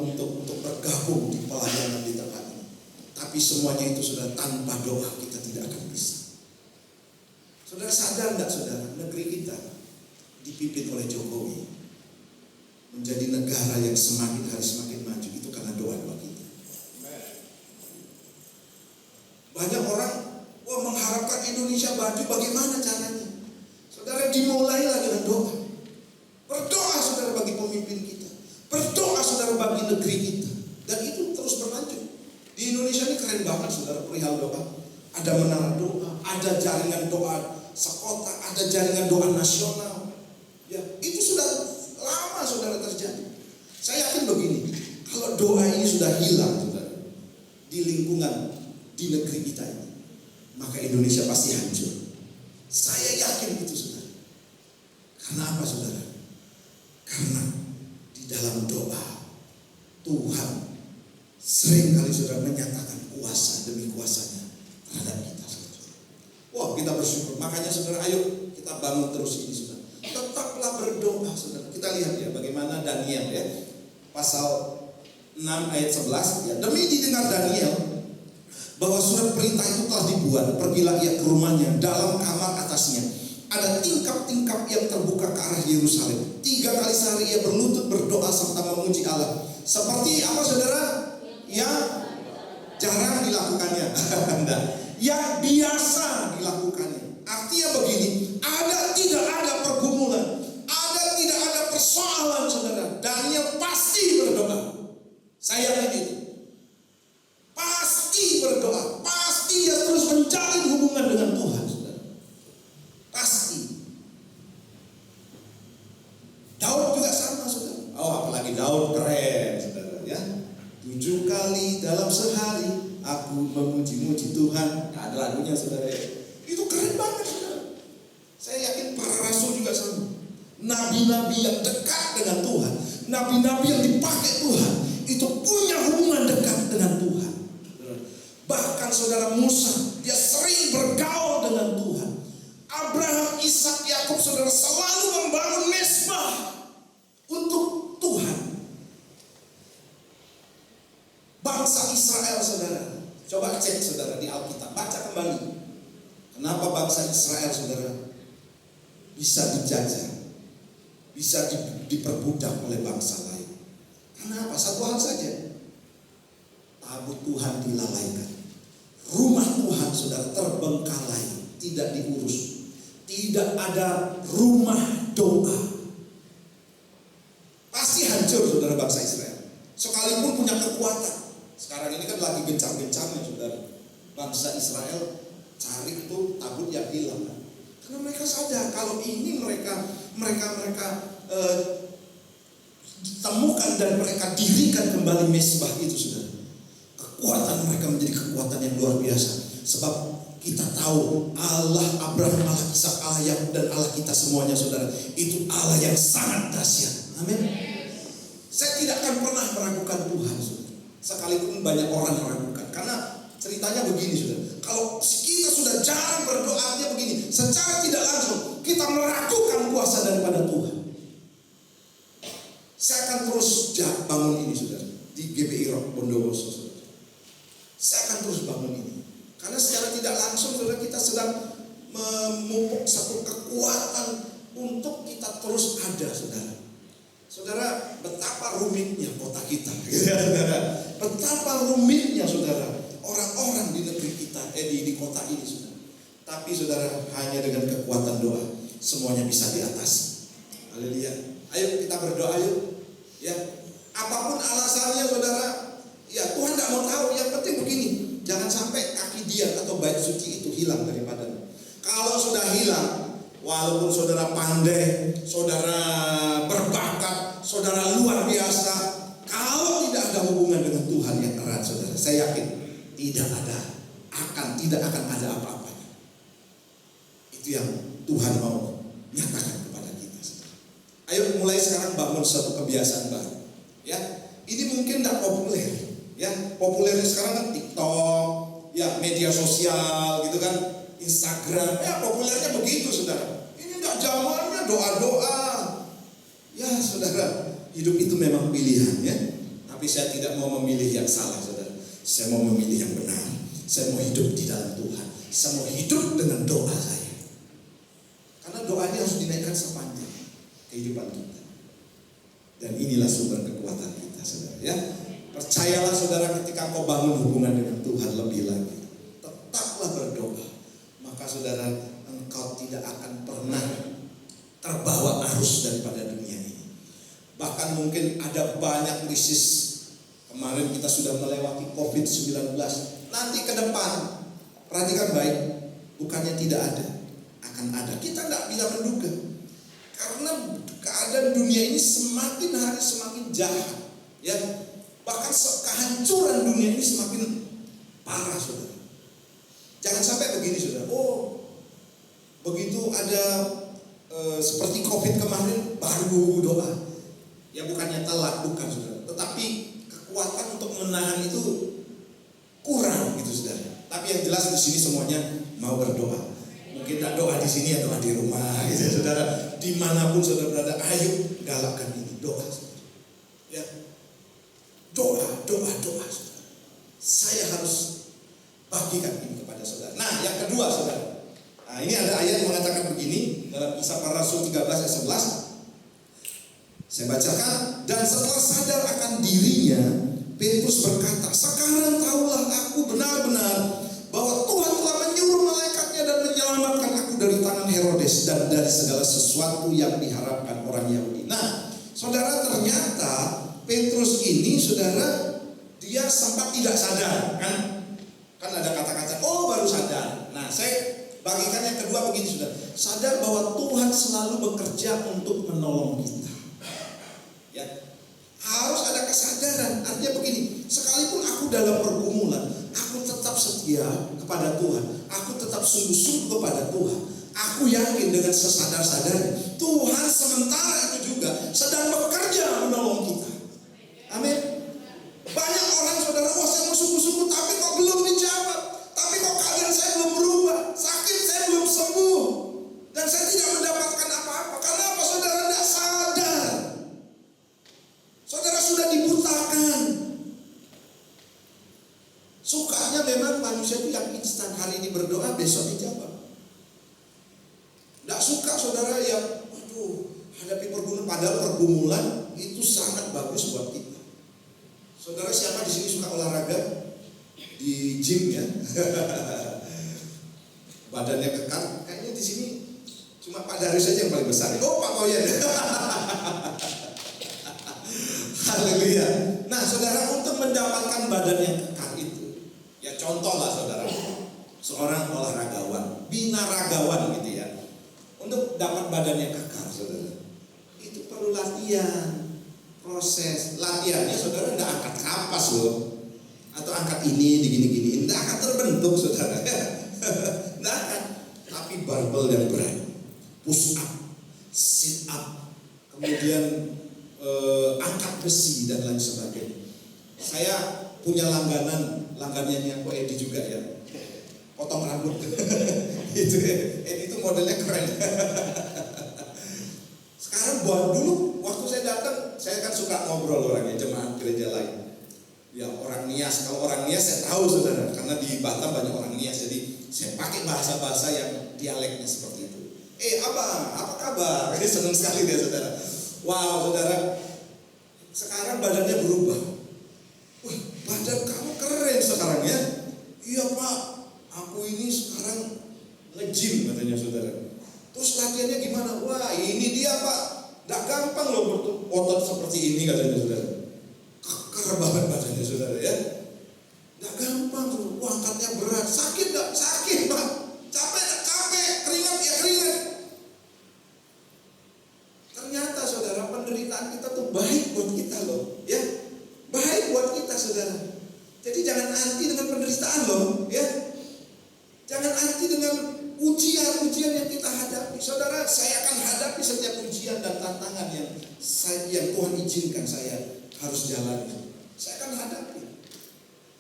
Speaker 4: untuk bergabung di pelayanan di tempat ini. Tapi semuanya itu sudah tanpa doa kita tidak akan bisa. Saudara sadar enggak saudara, negeri kita dipimpin oleh Jokowi menjadi negara yang semakin hari semakin maju itu karena doa kita. Banyak orang mengharapkan Indonesia maju, bagaimana caranya? Saudara, dimulailah dengan doa. Berdoa saudara bagi pemimpin kita. Berdoa saudara bagi negeri kita. Dan itu terus berlanjut. Di Indonesia ini keren banget saudara perihal doa. Ada menara doa, ada jaringan doa sekota, ada jaringan doa nasional. Ya, itu sudah lama saudara terjadi. Saya yakin begini, kalau doa ini sudah hilang saudara di lingkungan di negeri kita ini, maka Indonesia pasti hancur. Saya yakin itu saudara. Karena apa saudara? Karena di dalam doa Tuhan sering kali saudara menyatakan kuasa demi kuasanya terhadap kita saudara. Wah, kita bersyukur. Makanya saudara, ayo kita bangun terus ini saudara. Tetaplah berdoa saudara. Kita lihat ya bagaimana Daniel ya, pasal 6 ayat 11 ya. Demi didengar Daniel bahwa surat perintah itu telah dibuat, pergilah ia ke rumahnya, dalam kamar atasnya ada tingkap-tingkap yang terbuka ke arah Yerusalem. 3 kali sehari ia berlutut berdoa serta memuji Allah. Seperti apa saudara? Yang jarang dilakukannya. Yang biasa dilakukannya. Artinya begini, tidak ada pergumulan, tidak ada persoalan saudara, Daniel pasti berdoa. Saya yakin itu. Pasti berdoa, pasti dia terus menjalin hubungan dengan Tuhan saudara. Pasti. Daud juga sama saudara. Oh, apalagi Daud keren saudara ya. 7 kali dalam sehari aku memuji-muji Tuhan. Ada lagunya saudara. Itu keren banget saudara. Saya yakin para rasul juga sama. Nabi-nabi yang dekat dengan Tuhan, nabi-nabi yang dipakai Tuhan, itu punya hubungan dekat dengan Tuhan. Bahkan saudara Musa, dia sering bergaul dengan Tuhan. Abraham, Ishak, Yakub saudara selalu membangun mezbah untuk Tuhan. Bangsa Israel saudara, coba cek saudara di Alkitab, baca kembali. Kenapa bangsa Israel saudara bisa dijajah, bisa diperbudak oleh bangsa lain? Karena apa? Satu hal saja, tabut Tuhan dilalaikan. Rumah Tuhan saudara terbengkalai, tidak diurus. Tidak ada rumah doa. Pasti hancur saudara bangsa Israel. Sekalipun punya kekuatan. Sekarang ini kan lagi gencang-gencangnya saudara. Bangsa Israel cari itu tabut yang hilang. Karena mereka sadar kalau ini mereka temukan dan mereka dirikan kembali mezbah itu saudara. Kekuatan mereka menjadi kekuatan yang luar biasa. Sebab kita tahu Allah Abraham, Allah Ishak, Allah Yakub dan Allah kita semuanya saudara, itu Allah yang sangat dahsyat. Amin. Saya tidak akan pernah meragukan Tuhan, saudara. Sekalipun banyak orang meragukan. Karena ceritanya begini, saudara. Kalau kita sudah jarang berdoa, artinya begini. Secara tidak langsung kita meragukan kuasa daripada Tuhan. Saya akan terus bangun ini, saudara. Di GBI Rock Bondowoso, saudara. Saya akan terus bangun ini. Karena secara tidak langsung, saudara, kita sedang memupuk satu kekuatan untuk kita terus ada, saudara. Saudara, betapa rumitnya kota kita, saudara. Betapa rumitnya, saudara, orang-orang di negeri kita, di kota ini, saudara. Tapi, saudara, hanya dengan kekuatan doa semuanya bisa diatasi. Haleluya. Ayo kita berdoa, yuk. Ya, apapun alasannya, saudara, ya Tuhan tidak mau tahu. Yang penting begini, jangan sampai kaki dia atau bait suci itu hilang daripada. Kalau sudah hilang, walaupun saudara pandai, saudara berbakat, saudara luar biasa, kalau tidak ada hubungan dengan Tuhan yang erat, saudara, saya yakin tidak akan ada apa-apanya. Itu yang Tuhan mau nyatakan kepada kita, saudara. Ayo mulai sekarang bangun satu kebiasaan baru. Ya, ini mungkin tidak populer. Ya, populernya sekarang kan TikTok, ya media sosial gitu kan. Instagram, ya populernya begitu, saudara. Ini enggak zamannya doa-doa. Ya saudara, hidup itu memang pilihan, ya. Tapi saya tidak mau memilih yang salah, saudara. Saya mau memilih yang benar. Saya mau hidup di dalam Tuhan. Saya mau hidup dengan doa saya. Karena doa ini harus dinaikkan sepanjang kehidupan kita. Dan inilah sumber kekuatan kita, saudara, ya. Percayalah, saudara, ketika kau bangun hubungan dengan Tuhan lebih lagi, tetaplah berdoa. Maka saudara, engkau tidak akan pernah terbawa arus daripada dunia ini. Bahkan mungkin ada banyak krisis. Kemarin kita sudah melewati COVID-19. Nanti ke depan, perhatikan baik, bukannya tidak ada, akan ada. Kita tidak bisa menduga. Karena keadaan dunia ini semakin hari semakin jahat, ya. Bahkan kehancuran dunia ini semakin parah, saudara. Jangan sampai begini, saudara. Oh, begitu ada seperti COVID kemarin baru doa. Ya bukannya telat, bukan, saudara. Tetapi kekuatan untuk menahan itu kurang, gitu, saudara. Tapi yang jelas di sini semuanya mau berdoa. Mungkin tak doa di sini ya doa di rumah, gitu, saudara. Dimanapun saudara berada, ayo galakkan ini doa, saudara. Ya, doa, saudara. Saya harus bagikan ini kepada saudara. Nah, yang kedua, saudara. Nah, ini ada ayat yang mengatakan begini dalam Kisah Para Rasul 13 ayat 11. Saya bacakan. Dan setelah sadar akan dirinya, Petrus berkata, sekarang tahulah aku benar-benar bahwa Tuhan telah menyuruh malaikatnya dan menyelamatkan aku dari tangan Herodes dan dari segala sesuatu yang diharapkan orang Yahudi. Nah, saudara, ternyata Petrus ini, saudara, dia sempat tidak sadar, kan ada kata-kata, oh baru sadar. Nah, saya bagikan yang kedua begini, saudara. Sadar bahwa Tuhan selalu bekerja untuk menolong kita. Ya, harus ada kesadaran. Artinya begini, sekalipun aku dalam pergumulan, aku tetap setia kepada Tuhan. Aku tetap sungguh-sungguh kepada Tuhan. Aku yakin dengan sesadar-sadarnya Tuhan sementara itu juga sedang bekerja menolong kita. Amin. Banyak orang, saudara, saya mau sungguh-sungguh tapi kok belum dijawab. Tapi kok keadaan saya belum berubah. Sakit saya belum sembuh. Dan saya tidak mendapatkan apa-apa. Karena apa, saudara? Tidak sadar. Saudara sudah dibutakan. Sukanya memang manusia itu yang instan. Hari ini berdoa, besok dijawab. Tidak suka, saudara, yang hadapi pergumulan. Padahal pergumulan itu sangat bagus buat kita. Saudara, siapa di sini suka olahraga? Di gym, ya. Badannya kekar. Kayaknya di sini cuma Pak Darius saja yang paling besar. Oh, Pak Koyen. Haleluya. Nah, saudara, untuk mendapatkan badan yang kekar itu, ya contoh lah, saudara, seorang olahragawan, binaragawan gitu ya. Untuk dapat badan yang kekar, saudara, itu perlu latihan. Proses latihannya, saudara, tidak angkat kapas loh, atau angkat ini digini-gini, tidak akan terbentuk, saudara. Tidak akan. Tapi barbel yang berat, push up, sit up, kemudian angkat besi dan lain sebagainya. Saya punya langganannya Ko Edi juga ya, potong rambut. Itu Edi itu modelnya keren. Sekarang buat dulu waktu saya datang, saya kan suka ngobrol orangnya jemaat gereja lain. Ya orang Nias, kalau orang Nias saya tahu saudara, karena di Batam banyak orang Nias, jadi saya pakai bahasa-bahasa yang dialeknya seperti itu. Abang, apa kabar? Ini senang sekali dia saudara. Wow saudara, sekarang badannya berubah. Wih, badan kamu keren sekarang ya. Iya Pak, aku ini sekarang nge-gym katanya saudara. Terus latihannya gimana? Wah ini dia Pak, gak gampang loh otot seperti ini katanya saudara. Keker banget badannya saudara ya. Gak gampang, wah angkatnya berat. Sakit gak? Sakit Pak. Capek gak? Capek. Keringat ya keringat. Ternyata saudara, penderitaan kita tuh baik buat kita loh ya. Baik buat kita saudara. Jadi jangan anti dengan penderitaan loh ya. Jangan anti dengan ujian-ujian yang kita hadapi. Saudara, saya akan hadapi setiap ujian dan tantangan yang Tuhan izinkan saya harus jalani. Saya akan hadapi.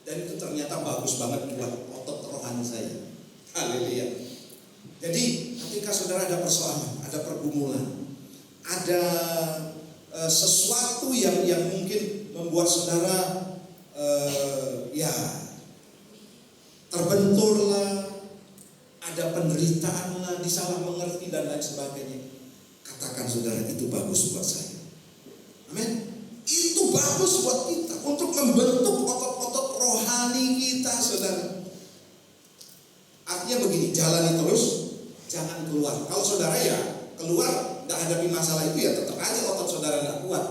Speaker 4: Dan itu ternyata bagus banget buat otot rohani saya. Haleluya. Jadi ketika saudara ada persoalan, ada pergumulan, ada sesuatu yang mungkin membuat saudara terbenturlah, ada penderitaan lah, disalah mengerti dan lain sebagainya. Katakan saudara, itu bagus buat saya. Amin. Itu bagus buat kita untuk membentuk otot-otot rohani kita saudara. Artinya begini, jalani terus, jangan keluar. Kalau saudara ya keluar, gak hadapi masalah itu ya tetap aja otot saudara gak kuat.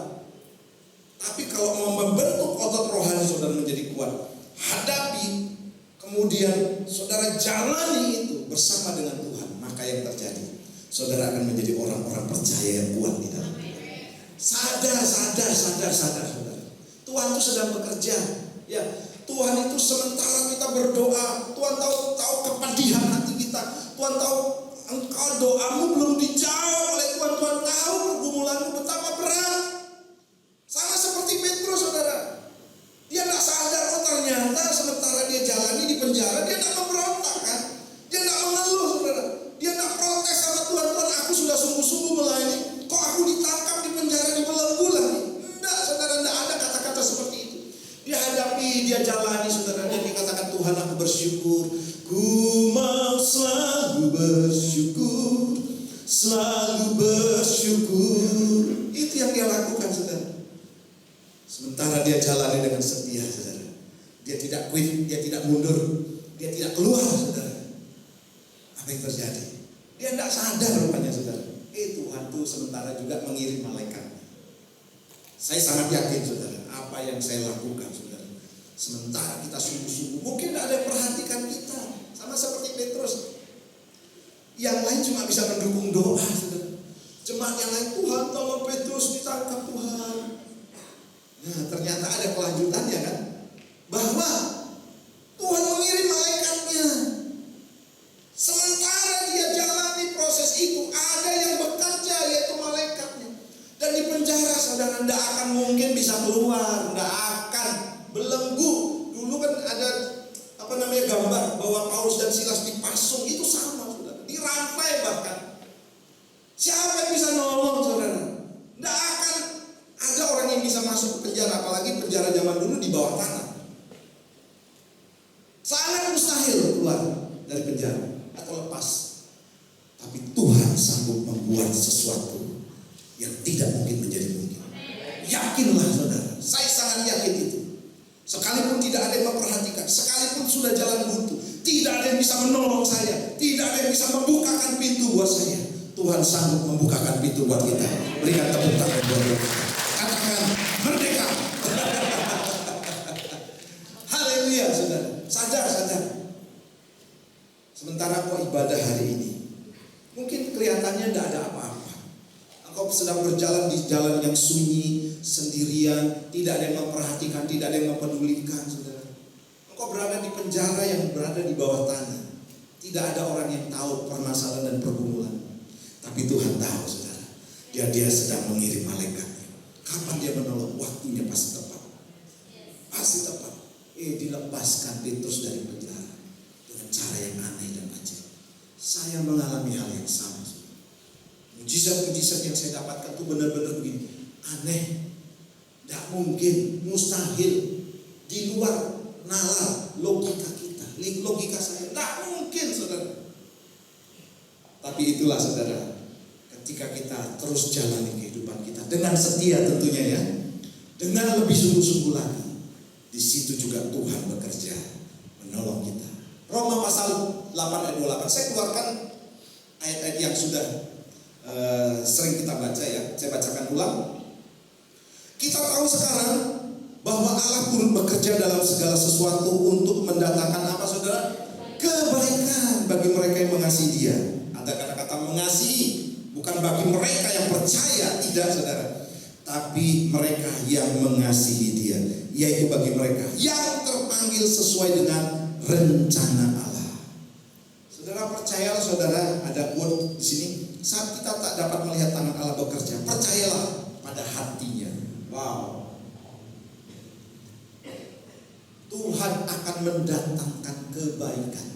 Speaker 4: Tapi kalau mau membentuk otot rohani saudara menjadi kuat, hadapi, kemudian saudara jalani itu bersama dengan Tuhan, maka yang terjadi, saudara akan menjadi orang-orang percaya yang kuat di dalam. Sadar saudara. Tuhan itu sedang bekerja. Ya, Tuhan itu sementara kita berdoa, Tuhan tahu kepedihan hati kita. Tuhan tahu engkau doamu belum dijawab oleh Tuhan. Tuhan tahu pergumulanmu betapa berat. Sama seperti Petrus saudara. Dia tidak sadar, ternyata sementara dia jalani di penjara, dia tidak memberontak kan. Dia tidak mengeluh saudara. Dia tidak protes sama Tuhan. Tuhan, aku sudah sungguh-sungguh melayani, kok aku ditangkap di penjara, dibelenggu lagi. Tidak saudara, tidak ada kata-kata seperti itu. Dia hadapi, dia jalani saudara. Dan dia katakan, Tuhan aku bersyukur. Ku mau selalu bersyukur. Selalu bersyukur. Itu yang dia lakukan saudara. Sementara dia jalani dengan setia saudara. Dia tidak quit, dia tidak mundur, dia tidak keluar saudara. Apa yang terjadi? Dia tidak sadar rupanya saudara. Tuhan tuh sementara juga mengirim malaikat. Saya sangat yakin saudara, apa yang saya lakukan saudara, sementara kita sungguh-sungguh, mungkin tidak ada yang perhatikan kita. Sama seperti Petrus. Yang lain cuma bisa mendukung doa saudara. Jemaat yang lain, Tuhan tolong Petrus ditangkap Tuhan. Nah ternyata ada kelanjutannya kan, bahwa Tuhan mengirim malaikatnya. Sementara dia jalani proses itu, ada yang bekerja yaitu malaikatnya. Dan di penjara saudara tidak akan mungkin bisa keluar, tidak akan belenggu. Dulu kan ada gambar bahwa Paulus dan Silas dipasung, itu sama saudara, dirantai bahkan. Siapa yang bisa nolong saudara? Tidak akan ada orang yang bisa masuk ke penjara, apalagi penjara zaman dulu di bawah tanah. Sangat mustahil keluar dari penjara atau lepas. Tapi Tuhan sanggup membuat sesuatu yang tidak mungkin menjadi mungkin. Yakinlah saudara, saya sangat yakin itu. Sekalipun tidak ada yang memperhatikan, sekalipun sudah jalan buntu, tidak ada yang bisa menolong saya, tidak ada yang bisa membukakan pintu buat saya, Tuhan sanggup membukakan pintu buat kita. Berikan tepuk tangan buat kita. Katakan merdeka. Haleluya saudara. Sadar. Sementara kau ibadah hari ini, mungkin kelihatannya tidak ada apa-apa. Engkau sedang berjalan di jalan yang sunyi, sendirian, tidak ada yang memperhatikan, tidak ada yang mempedulikan, saudara. Engkau berada di penjara yang berada di bawah tanah. Tidak ada orang yang tahu permasalahan dan pergumulan. Tapi Tuhan tahu, saudara. Dia sedang mengirim malaikatnya. Kapan dia menolong? Waktunya pasti tepat. Pasti tepat. Dilepaskan Petrus dari penjara dengan cara yang aneh dan ajaib. Saya mengalami hal yang sama. Mujizat-mujizat yang saya dapatkan itu benar-benar begini. Aneh. Tidak mungkin, mustahil. Di luar nalar logika kita, logika saya. Tidak mungkin, saudara. Tapi itulah, saudara, ketika kita terus jalani kehidupan kita dengan setia tentunya ya, dengan lebih sungguh-sungguh lagi, di situ juga Tuhan bekerja menolong kita. Roma pasal 8 ayat 28. Saya keluarkan ayat-ayat yang sudah sering kita baca ya. Saya bacakan ulang. Kita tahu sekarang bahwa Allah turut bekerja dalam segala sesuatu untuk mendatangkan apa, saudara? Kebaikan bagi mereka yang mengasihi Dia. Ada kata-kata mengasihi, bukan bagi mereka yang percaya, tidak, saudara. Tapi mereka yang mengasihi Dia, yaitu bagi mereka yang terpanggil sesuai dengan rencana Allah. Saudara, percayalah, saudara, ada quote di sini. Saat kita tak dapat melihat tangan Allah bekerja, percayalah pada hatinya. Wow. Tuhan akan mendatangkan kebaikan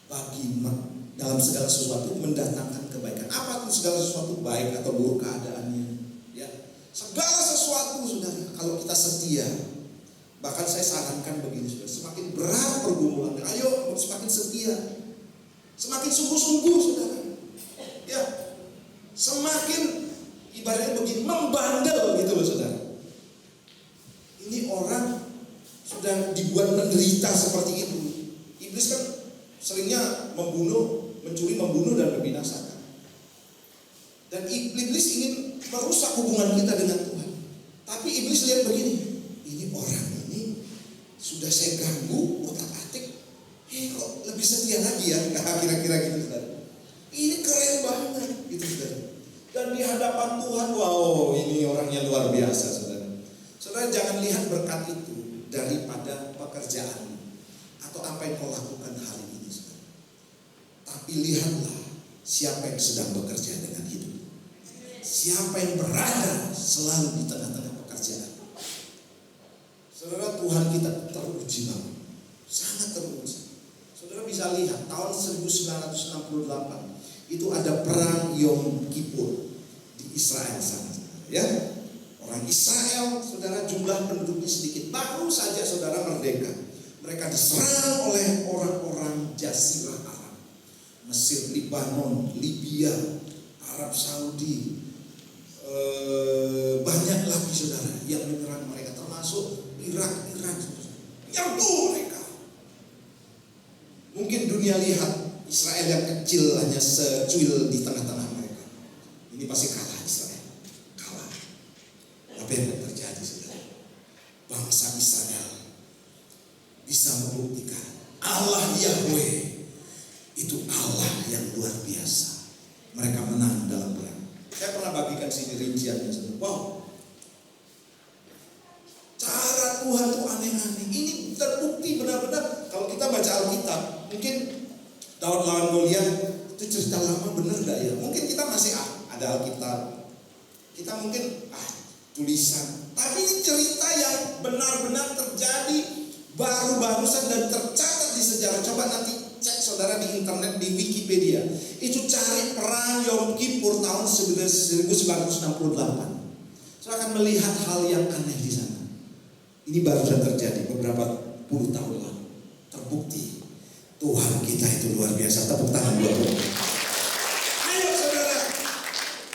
Speaker 4: bagi dalam segala sesuatu, mendatangkan kebaikan. Apa itu segala sesuatu, baik atau buruk keadaannya? Ya, segala sesuatu, saudara, kalau kita setia. Bahkan saya sarankan begini, saudara, semakin berat pergumulan, ayo semakin setia, semakin sungguh-sungguh, saudara. Ya, semakin ibaratnya begini, membandel gitu loh, saudara. Ini orang sudah dibuat menderita seperti itu. Iblis kan seringnya membunuh, mencuri, membunuh dan membinasakan. Dan iblis ingin merusak hubungan kita dengan Tuhan. Tapi iblis lihat begini, ini orang ini sudah saya ganggu, otak-atik, kok lebih setia lagi ya, kira-kira gitu, saudara. Ini keren banget, gitu, saudara. Dan di hadapan Tuhan, wow, ini orangnya luar biasa, saudara. Saudara, jangan lihat berkat itu daripada pekerjaan atau apa yang kau lakukan hari ini, saudara. Tapi lihatlah siapa yang sedang bekerja dengan hidup. Siapa yang berada selalu di tengah-tengah pekerjaan. Saudara, Tuhan kita teruji banget, sangat teruji. Saudara bisa lihat tahun 1968 itu ada perang Yom Kippur di Israel sana, ya. Orang Israel, saudara, jumlah penduduknya sedikit. Baru saja saudara merdeka. Mereka diserang oleh orang-orang Jazirah Arab. Mesir, Libanon, Libya, Arab Saudi. Banyak lagi, saudara, yang menyerang mereka. Termasuk Irak, Iran. Nyerbu mereka. Mungkin dunia lihat Israel yang kecil hanya secuil di tengah-tengah mereka. Ini pasti kalah Israel. Kalah. Apa yang terjadi, saudara? Bangsa Israel bisa membuktikan Allah Yahweh itu Allah yang luar biasa. Mereka menang dalam perang. Saya pernah bagikan sini rinciannya, saudara. Wow. Cara Tuhan itu aneh-aneh. Ini terbukti benar-benar. Kalau kita baca Alkitab, mungkin Daud lawan Goliat itu cerita lama, benar gak ya? Mungkin kita masih ada Alkitab. Kita mungkin tulisan. Tapi ini cerita yang benar-benar terjadi baru-barusan dan tercatat di sejarah. Coba nanti cek, saudara, di internet, di Wikipedia. Itu cari perang Yom Kippur tahun 1968. Saudara akan melihat hal yang aneh di sana. Ini baru saja terjadi beberapa puluh tahun lalu. Terbukti Tuhan kita itu luar biasa. Tepuk tangan buat Tuhan. Ayo, saudara,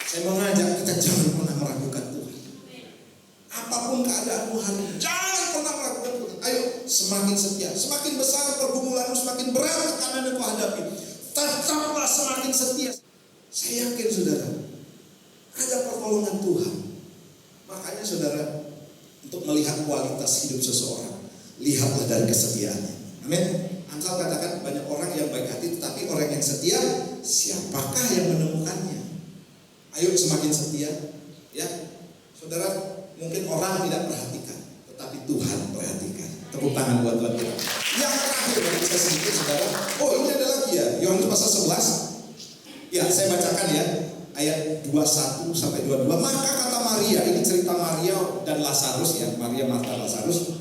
Speaker 4: saya mengajak kita jangan pernah meragukan Tuhan. Apapun keadaanmu hari ini, jangan pernah meragukan Tuhan. Ayo, semakin setia, semakin besar pergumulanmu, semakin berat tekanan yang kau hadapi, tetaplah semakin setia. Saya yakin, saudara, ada pertolongan Tuhan. Makanya, saudara, untuk melihat kualitas hidup seseorang, lihatlah dari kesetiaannya. Amin. Amsal katakan banyak orang yang baik hati, tetapi orang yang setia, siapakah yang menemukannya? Ayo semakin setia, ya, saudara. Mungkin orang tidak perhatikan, tetapi Tuhan perhatikan. Tepuk tangan buat Tuhan kita. Yang terakhir bagi saya sedikit, saudara. Oh, ini ada lagi ya, Yohanes pasal 11. Ya, saya bacakan ya, ayat 21 sampai 22. Maka kata Maria, ini cerita Maria dan Lazarus ya, Maria, Marta, Lazarus.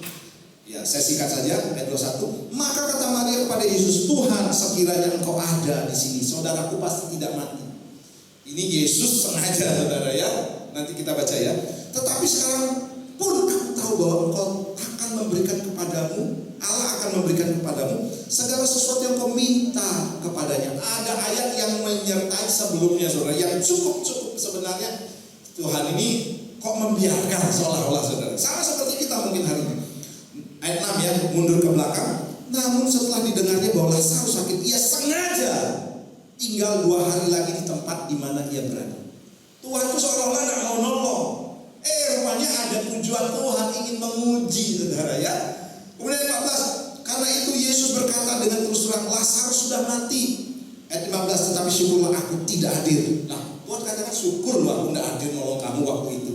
Speaker 4: Ya, saya singkat saja ayat 21. Maka kata Maria kepada Yesus, Tuhan, sekiranya Engkau ada di sini, saudaraku pasti tidak mati. Ini Yesus sengaja, saudara ya. Nanti kita baca ya. Tetapi sekarang pun aku tahu bahwa Engkau akan memberikan kepadamu, Allah akan memberikan kepadamu segala sesuatu yang kau minta kepadanya. Ada ayat yang menyertai sebelumnya, saudara, yang cukup sebenarnya. Tuhan ini kok membiarkan seolah-olah, saudara. Sama seperti kita mungkin hari ini. Ayat 6 ya, mundur ke belakang. Namun setelah didengarnya bahwa Lazarus sakit, ia sengaja tinggal 2 hari lagi di tempat di mana ia berada. Tuhan itu seolah-olah tidak mau nolong. Rupanya ada tujuan Tuhan ingin menguji, saudara ya. Kemudian 14, karena itu Yesus berkata dengan terus terang, Lazarus sudah mati. Ayat 15, tetapi syukurlah aku tidak hadir. Nah, Tuhan katakan syukur loh aku tidak hadir nolong kamu waktu itu.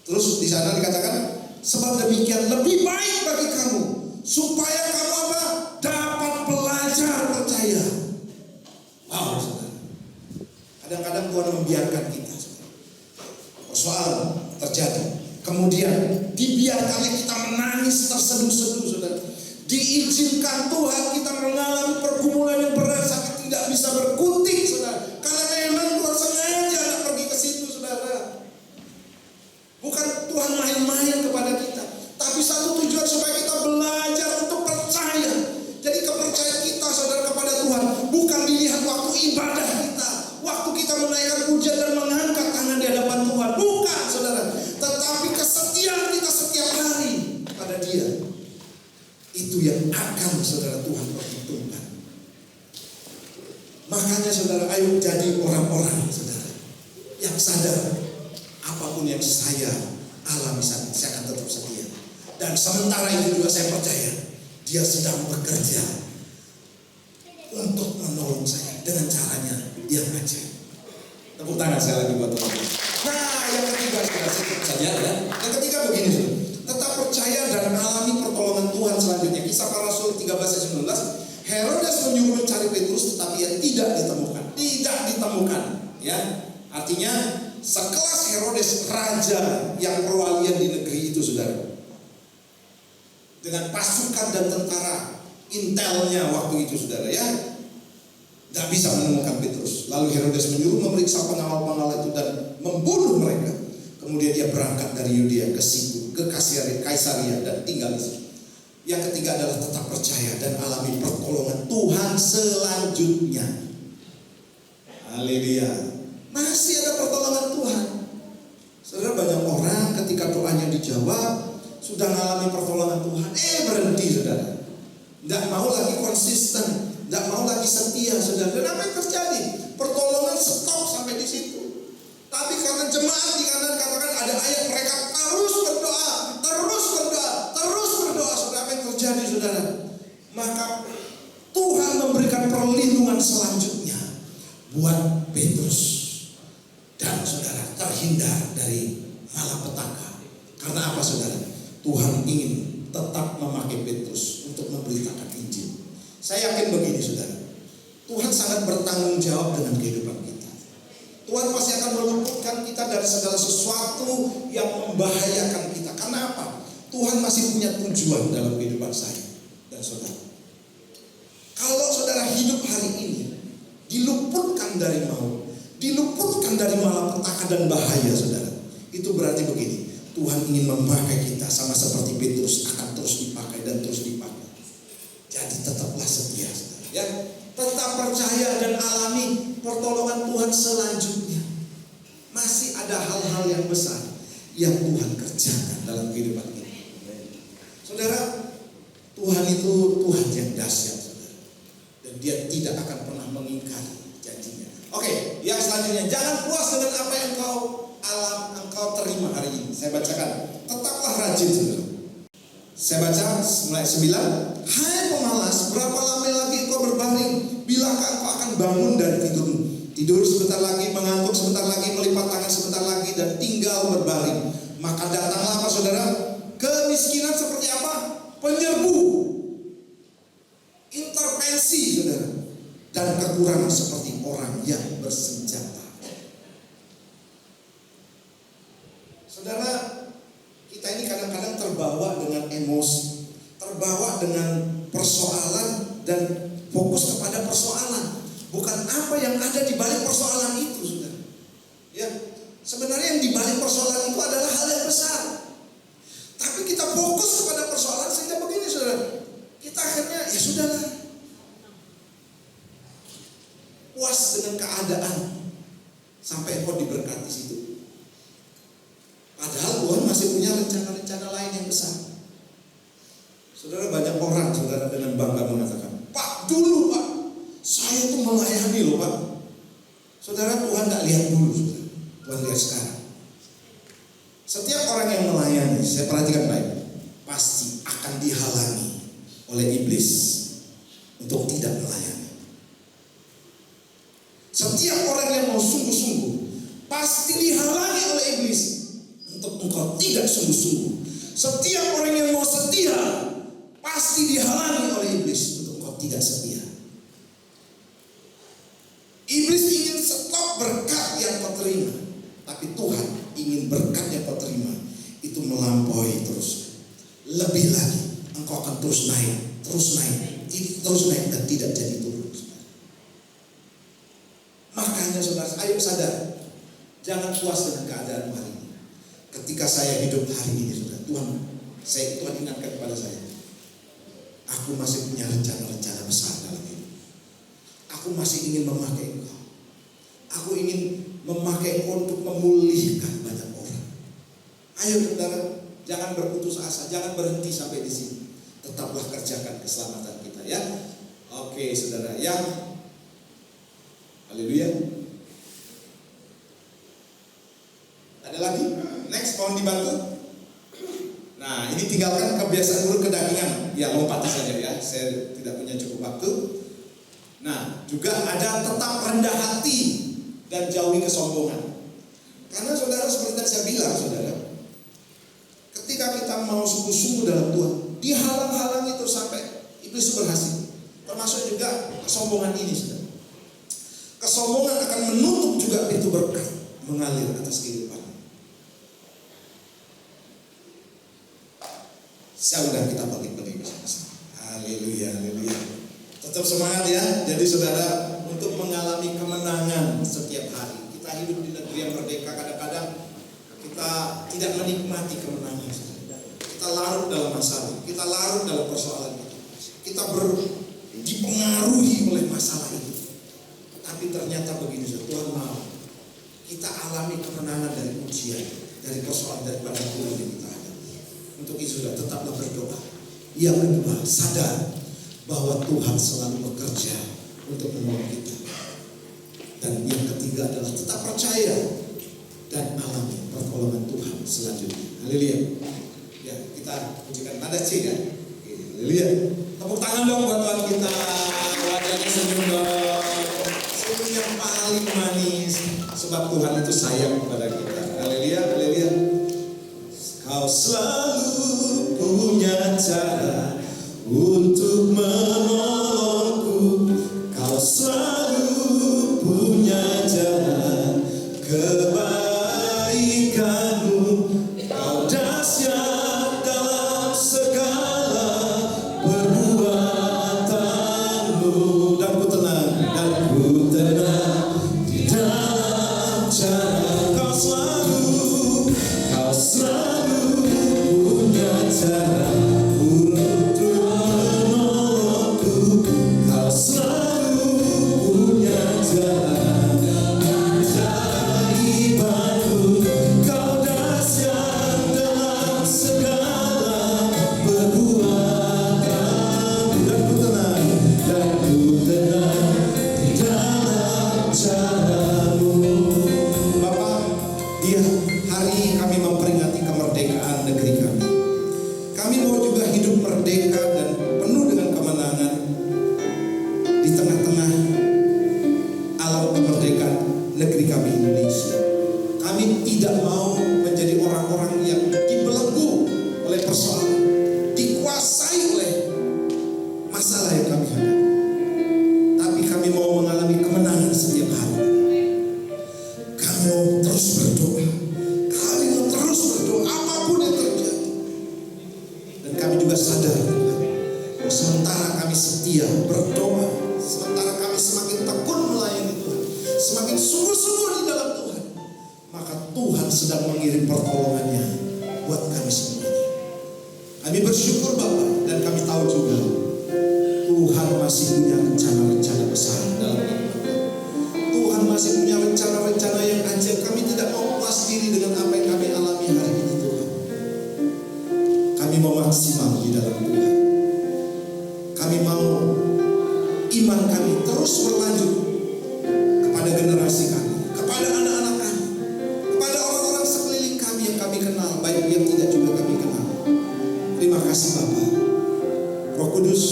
Speaker 4: Terus di sana dikatakan, sebab demikian lebih baik bagi kamu supaya kamu apa? Dapat belajar percaya. Wow, saudara. Kadang-kadang Tuhan membiarkan kita, saudara. Persoalan terjadi. Kemudian dibiarkannya kita menangis terseduh-seduh, saudara. Diizinkan Tuhan kita mengalami pergumulan yang berat sampai tidak bisa berkutik, saudara. Karena memang Tuhan sengaja nak pergi ke situ, saudara. Bukan Tuhan main-main kepada kita, tapi satu tujuan supaya kita belajar untuk percaya. Jadi kepercayaan kita, saudara, kepada Tuhan bukan dilihat waktu ibadah kita, waktu kita menaikkan pujian dan mengangkat tangan di hadapan Tuhan, bukan, saudara. Tetapi kesetiaan kita setiap hari pada Dia. Itu yang akan, saudara, Tuhan perhitungkan. Makanya, saudara, ayo jadi orang-orang, saudara, yang sadar apapun yang saya alami, saya akan tetap setia. Dan sementara itu juga saya percaya Dia sedang bekerja untuk menolong saya dengan caranya yang ajaib. Tepuk tangan saya lagi buat Tuhan. Nah, yang ketiga, saudara, saja ya. Yang ketiga begini, saudara. Tetap percaya dan alami pertolongan Tuhan selanjutnya. Kisah Para Rasul 13 ayat 19. Herodes menyuruh mencari Petrus, tetapi ia tidak ditemukan. Tidak ditemukan, ya. Artinya sekelas Herodes, raja yang perwalian di negeri itu, saudara, dengan pasukan dan tentara intelnya waktu itu, saudara ya, tidak bisa menemukan Petrus. Lalu Herodes menyuruh memeriksa pengawal-pengawal itu dan membunuh mereka. Kemudian dia berangkat dari Yudea ke situ, ke Kaisaria dan tinggal di situ. Yang ketiga adalah tetap percaya dan alami pertolongan Tuhan selanjutnya. Haleluya. Masih ada pertolongan Tuhan. Saudara, banyak orang ketika doanya dijawab, sudah mengalami pertolongan Tuhan, berhenti, saudara. Tidak mau lagi konsisten, tidak mau lagi setia, saudara. Dan apa yang terjadi? Pertolongan stop sampai di situ. Tapi karena jemaat di kanan katakan ada ayat, mereka terus berdoa, saudara. Apa yang terjadi, saudara? Maka Tuhan memberikan perlindungan selanjutnya buat Petrus dan saudara terhindar dari malapetaka. Karena apa, saudara? Tuhan ingin tetap memakai Petrus untuk memberitakan Injil. Saya yakin begini, saudara. Tuhan sangat bertanggung jawab dengan kehidupan kita. Tuhan pasti akan meluputkan kita dari segala sesuatu yang membahayakan kita. Karena apa? Tuhan masih punya tujuan dalam kehidupan saya dan saudara. Kalau saudara hidup hari ini diluputkan dari maut, diluputkan dari malapetaka dan bahaya, saudara, itu berarti begini. Tuhan ingin memakai kita sama seperti Petrus, akan terus dipakai dan terus dipakai. Jadi tetaplah setia, saudara, ya. Tetap percaya dan alami pertolongan Tuhan selanjutnya. Masih ada hal-hal yang besar yang Tuhan kerjakan dalam kehidupan kita. Saudara, Tuhan itu Tuhan yang dahsyat, saudara. Dan Dia tidak akan pernah mengingkari janjinya. Oke, yang selanjutnya, jangan puas dengan apa yang engkau terima hari ini. Saya bacakan, tetaplah rajin, saudara. Saya baca mulai 9. Hai pemalas, berapa lama lagi engkau berbaring? Bilakah engkau akan bangun dari tidurmu? Tidur sebentar lagi, mengantuk sebentar lagi, melipat tangan sebentar lagi, dan tinggal berbaring. Maka datanglah apa, saudara? Kemiskinan seperti apa? Penyerbu, intervensi, saudara, dan kekurangan seperti orang yang bersenjata. terbawa dengan persoalan dan fokus kepada persoalan, bukan apa yang ada di balik persoalan itu, saudara. Ya, sebenarnya yang di balik persoalan itu adalah hal yang besar. Tapi kita fokus kepada persoalan sehingga begini, saudara. Kita akhirnya ya sudahlah, puas dengan keadaan sampai engkau diberkati situ. Padahal Tuhan masih punya rencana-rencana lain yang besar. Saudara, banyak orang, saudara, dengan bangga mengatakan, Pak, dulu Pak, saya itu melayani loh Pak. Saudara, Tuhan tak lihat dulu, saudara. Tuhan lihat sekarang. Setiap orang yang melayani, saya perhatikan baik, pasti akan dihalangi oleh iblis untuk tidak melayani. Setiap orang yang mau sungguh-sungguh pasti dihalangi oleh iblis untuk engkau tidak sungguh-sungguh. Setiap orang yang mau setia pasti dihalangi oleh iblis untuk engkau tidak setia. Iblis ingin stop berkat yang kau terima, tapi Tuhan ingin berkat yang kau terima itu melampaui terus. Lebih lagi, engkau akan terus naik dan tidak jadi turun. Makanya saudara, ayo sadar, jangan puas dengan keadaan hari ini. Ketika saya hidup hari ini, saudara, Tuhan ingatkan kepada saya, aku masih punya rencana-rencana besar dalam hidup. Aku masih ingin memakai engkau. Aku ingin memakai engkau untuk memulihkan banyak orang. Ayo saudara, jangan berputus asa, jangan berhenti sampai di sini. Tetaplah kerjakan keselamatan kita, ya. Oke, saudara, yang haleluya. Ada lagi? Next, mohon dibantu. Nah, ini tinggalkan kebiasaan buruk kedagingan. Ya, lompati saja ya. Saya tidak punya cukup waktu. Nah, juga ada tetap rendah hati dan jauhi kesombongan. Karena saudara, seperti yang saya bilang, saudara, ketika kita mau sungguh-sungguh dalam Tuhan, dihalang-halangi terus sampai iblis berhasil. Termasuk juga kesombongan ini, saudara. Kesombongan akan menutup juga pintu berkat mengalir atas kehidupan. Saudara, kita bagi-bagi bersama-sama. Haleluya, haleluya. Tetap semangat ya. Jadi saudara, untuk mengalami kemenangan setiap hari. Kita hidup di negeri yang merdeka, kadang-kadang kita tidak menikmati kemenangan. Kita larut dalam masalah, kita larut dalam persoalan kita dipengaruhi oleh masalah itu. Tapi ternyata begini, Tuhan mau kita alami kemenangan dari ujian, dari persoalan, daripada Tuhan yang kita hadapi. Untuk itu sudah tetaplah berdoa. Yang kedua, sadar bahwa Tuhan selalu bekerja untuk menolong kita. Dan yang ketiga adalah tetap percaya dan alami pertolongan Tuhan selanjutnya. Haleluya. Ya, kita pujikan nada C ya. Haleluya. Tepuk tangan dong buat Tuhan kita. Wajahnya senyum dong. Senyum yang paling manis. Sebab Tuhan itu sayang kepada kita. Haleluya, haleluya. Kau selalu punya cara untuk menolongku. Kau selalu punya jalan kebaikanmu. Kau dahsyat dalam segala perbuatanmu. Dan ku tenang di dalam cara. Kau selalu punya cara. sementara kami setia berdoa, sementara kami semakin tekun melayani Tuhan, semakin sungguh-sungguh di dalam Tuhan, maka Tuhan sedang mengirim pertolongannya buat kami semuanya. Kami bersyukur Bapa, dan kami tahu juga Tuhan masih punya rencana-rencana besar dalam hidup kami. Tuhan masih punya rencana-rencana yang ajaib. Kami tidak mau puas diri dengan apa yang kami alami hari ini Tuhan. Kami mau maksimal di dalam Tuhan. Kami mau iman kami terus berlanjut kepada generasi kami, kepada anak-anak kami, kepada orang-orang sekeliling kami yang kami kenal, baik yang tidak juga kami kenal. Terima kasih Bapa. Roh Kudus,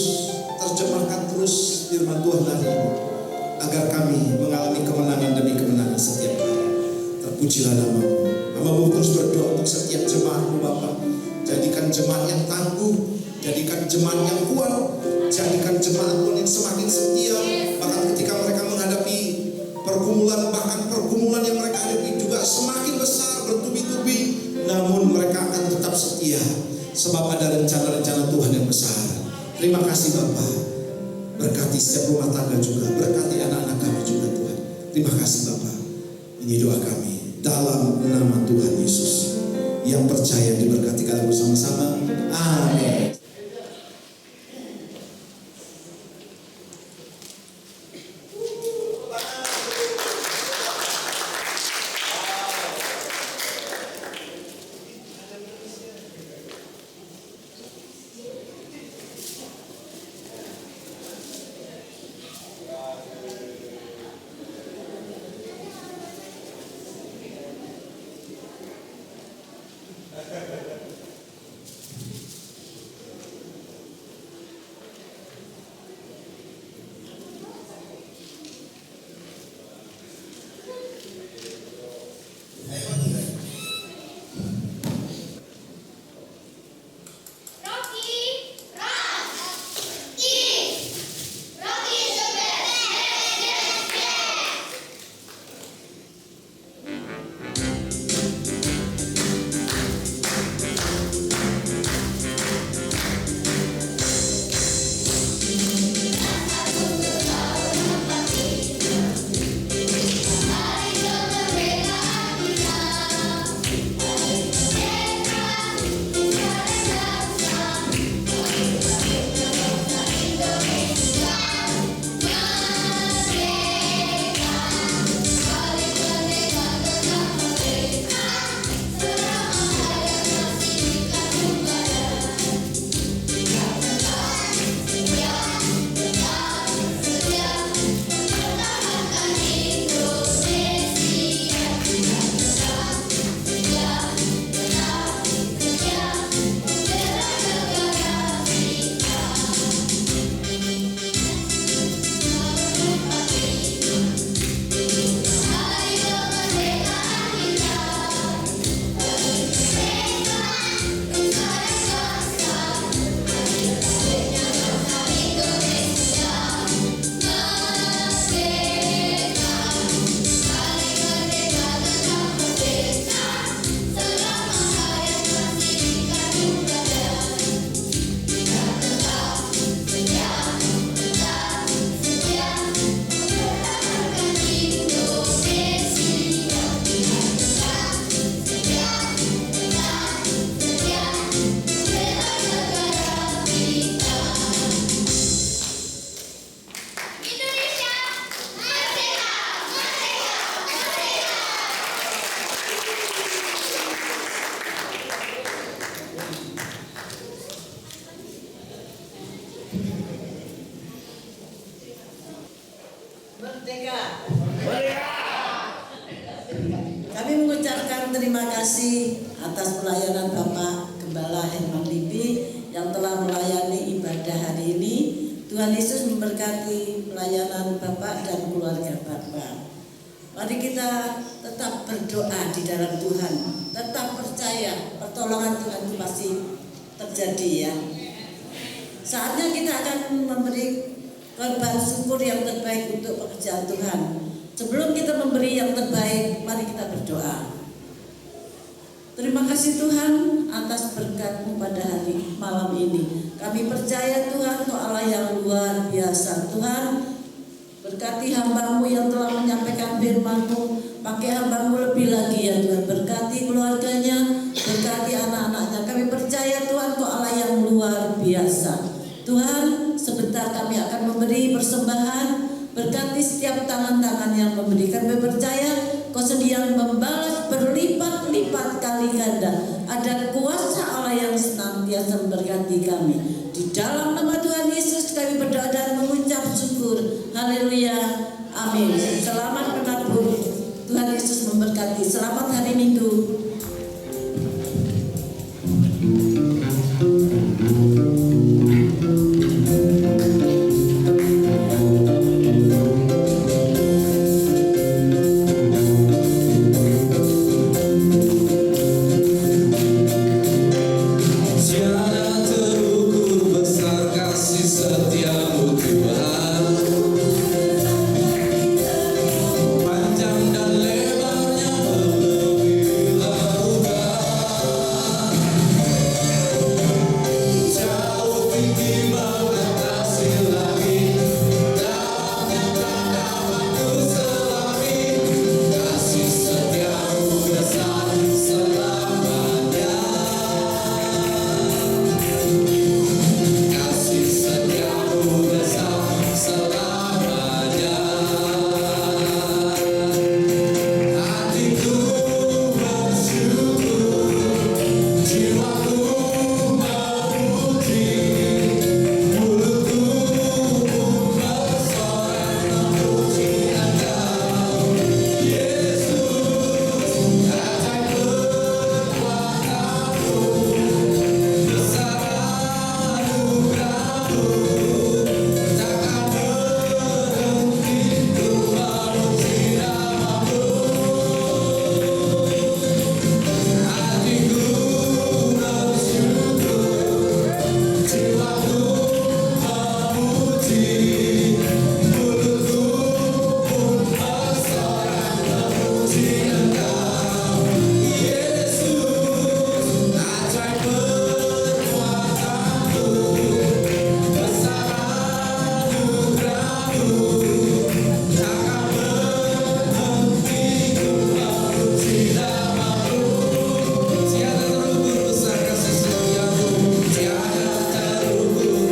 Speaker 4: terjemahkan terus firman Tuhan hari ini, agar kami mengalami kemenangan demi kemenangan setiap hari. Terpujilah namamu. Namamu terus berdoa untuk setiap jemaatmu Bapa. Jadikan jemaat yang tangguh, jadikan jemaat yang kuat, jadikan jemaat Tuhan yang semakin setia. Bahkan ketika mereka menghadapi pergumulan, bahkan pergumulan yang mereka hadapi juga semakin besar, bertubi-tubi, namun mereka akan tetap setia, sebab ada rencana-rencana Tuhan yang besar. Terima kasih Bapa. Berkati setiap rumah tangga juga, berkati anak-anak kami juga Tuhan. Terima kasih Bapa. Ini doa kami dalam nama Tuhan Yesus. Yang percaya diberkati kalian bersama-sama. Amin.
Speaker 6: Kami mengucapkan terima kasih atas pelayanan Bapak Gembala Herman Libi yang telah melayani ibadah hari ini. Tuhan Yesus memberkati pelayanan Bapak dan keluarga Bapak. Mari kita tetap berdoa di dalam Tuhan, tetap percaya pertolongan Tuhan itu pasti terjadi ya. Saatnya kita akan memberi korban syukur yang terbaik untuk pekerjaan Tuhan. Sebelum kita memberi yang terbaik, mari kita berdoa. Terima kasih Tuhan atas berkat-Mu pada hari malam ini. Kami percaya Tuhan Kau Allah yang luar biasa. Tuhan, berkati hamba-Mu yang telah menyampaikan firman-Mu. Pakai hamba-Mu lebih lagi ya Tuhan. Berkati keluarganya, berkati anak-anaknya. Kami percaya Tuhan Kau Allah yang luar biasa. Tuhan, sebentar kami akan memberi persembahan. Berkati setiap tangan-tangan yang memberi. Kami percaya Kau sedia membalas berlipat-lipat kali ganda. Ada kuasa Allah yang senantiasa memberkati kami. Di dalam nama Tuhan Yesus kami berdoa dan mengucap syukur. Haleluya. Amin. Selamat menabur. Tuhan Yesus memberkati. Selamat hari Minggu.
Speaker 3: Tiada terukur besar kasih setiamu Tuhan, panjang dan lebarnya melebihi lautan, jauh tinggi mengatasi langit, dalamnya tak dapat kuselami, kasih setiamu besar selamanya. Kasih setiamu besar selamanya. Hatiku bersyukur, jiwaku memuji, mulutku pun bersorak memuji Engkau, Yesus. Ajaib kekuatanmu, besar anugerahmu, takkan berhenti ku memuji namamu. Hatiku bersyukur, jiwaku memuji, mulutku pun bersorak memuji Engkau, Yesus. Ajaib kekuatanmu, besar anugerahmu, takkan berhenti ku memuji namamu. Tiada terukur besar kasih setiamu, tiada terukur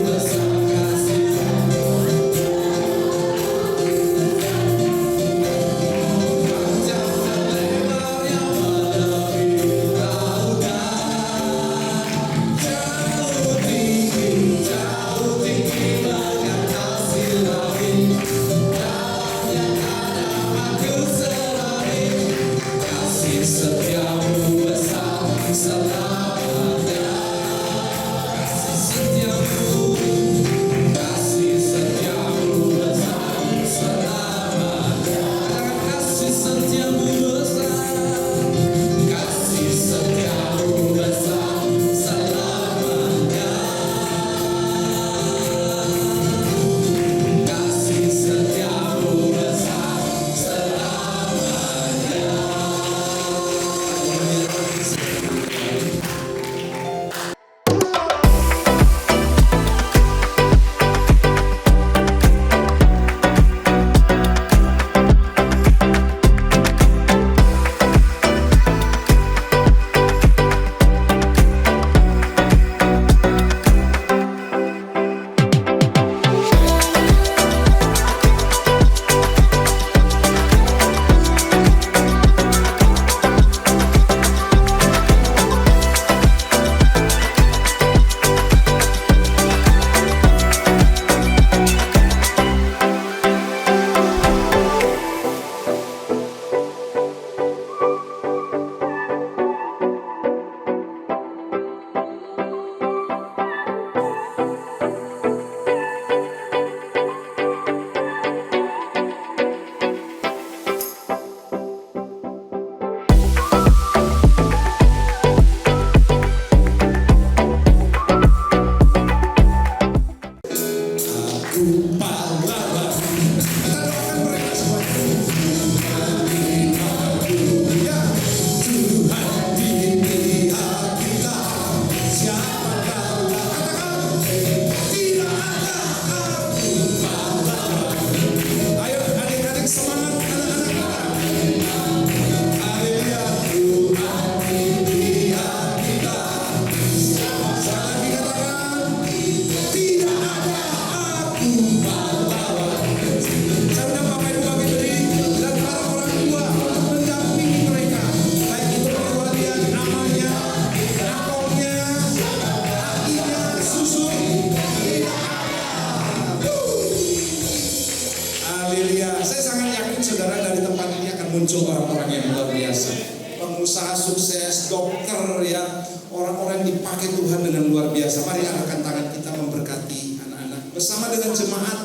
Speaker 4: muncul orang-orang yang luar biasa. Pengusaha sukses, dokter ya, orang-orang yang dipakai Tuhan dengan luar biasa. Mari angkat tangan kita memberkati anak-anak bersama dengan jemaat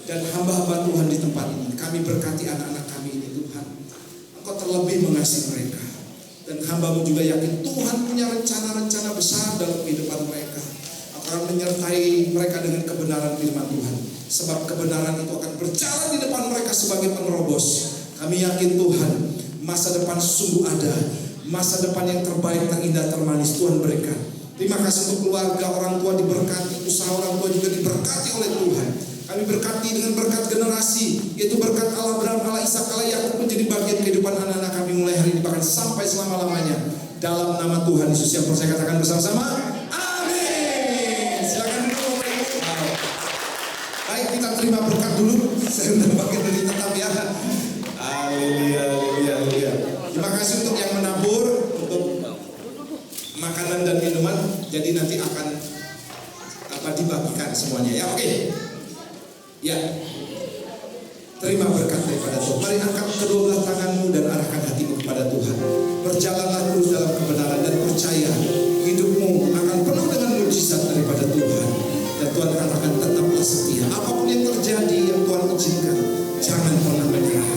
Speaker 4: dan hamba-hamba Tuhan di tempat ini. Kami berkati anak-anak kami ini Tuhan. Engkau terlebih mengasihi mereka. Dan hamba-Mu juga yakin Tuhan punya rencana-rencana besar dalam kehidupan mereka. Akan menyertai mereka dengan kebenaran firman Tuhan. Sebab kebenaran itu akan berjalan di depan mereka sebagai penerobos. Kami yakin Tuhan, masa depan sungguh ada. Masa depan yang terbaik, terindah, termanis Tuhan berikan. Terima kasih untuk keluarga, orang tua diberkati, usaha orang tua juga diberkati oleh Tuhan. Kami berkati dengan berkat generasi, yaitu berkat Allah Abraham, Allah Ishak, Allah Yakub menjadi bagian kehidupan anak-anak kami mulai hari ini bahkan sampai selama-lamanya. Dalam nama Tuhan Yesus yang percaya katakan bersama-sama, amin. Silakan duduk Bapak Ibu. Baik, kita terima berkat dulu. Saya sudah pakai tadi tetap ya. Haleluya, haleluya, haleluya. Terima kasih untuk yang menabur untuk makanan dan minuman. Jadi nanti akan dibagikan semuanya ya. Oke. Ya, terima berkat daripada Tuhan. Mari angkat kedua belah tanganmu dan arahkan hatimu kepada Tuhan. Berjalanlah terus dalam kebenaran dan percaya hidupmu akan penuh dengan mujizat daripada Tuhan. Dan Tuhan akan tetaplah setia. Apapun yang terjadi yang Tuhan izinkan, jangan pernah menyerah.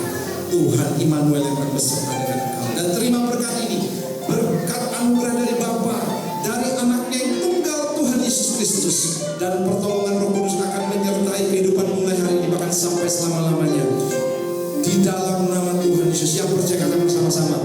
Speaker 4: Tuhan Immanuel yang akan beserta dengan engkau. Dan terima berkat ini, berkat anugerah dari Bapa, dari anaknya yang tunggal Tuhan Yesus Kristus, dan pertolongan Roh Kudus akan menyertai kehidupan mulai hari ini bahkan sampai selama-lamanya. Di dalam nama Tuhan Yesus yang percaya kata bersama-sama.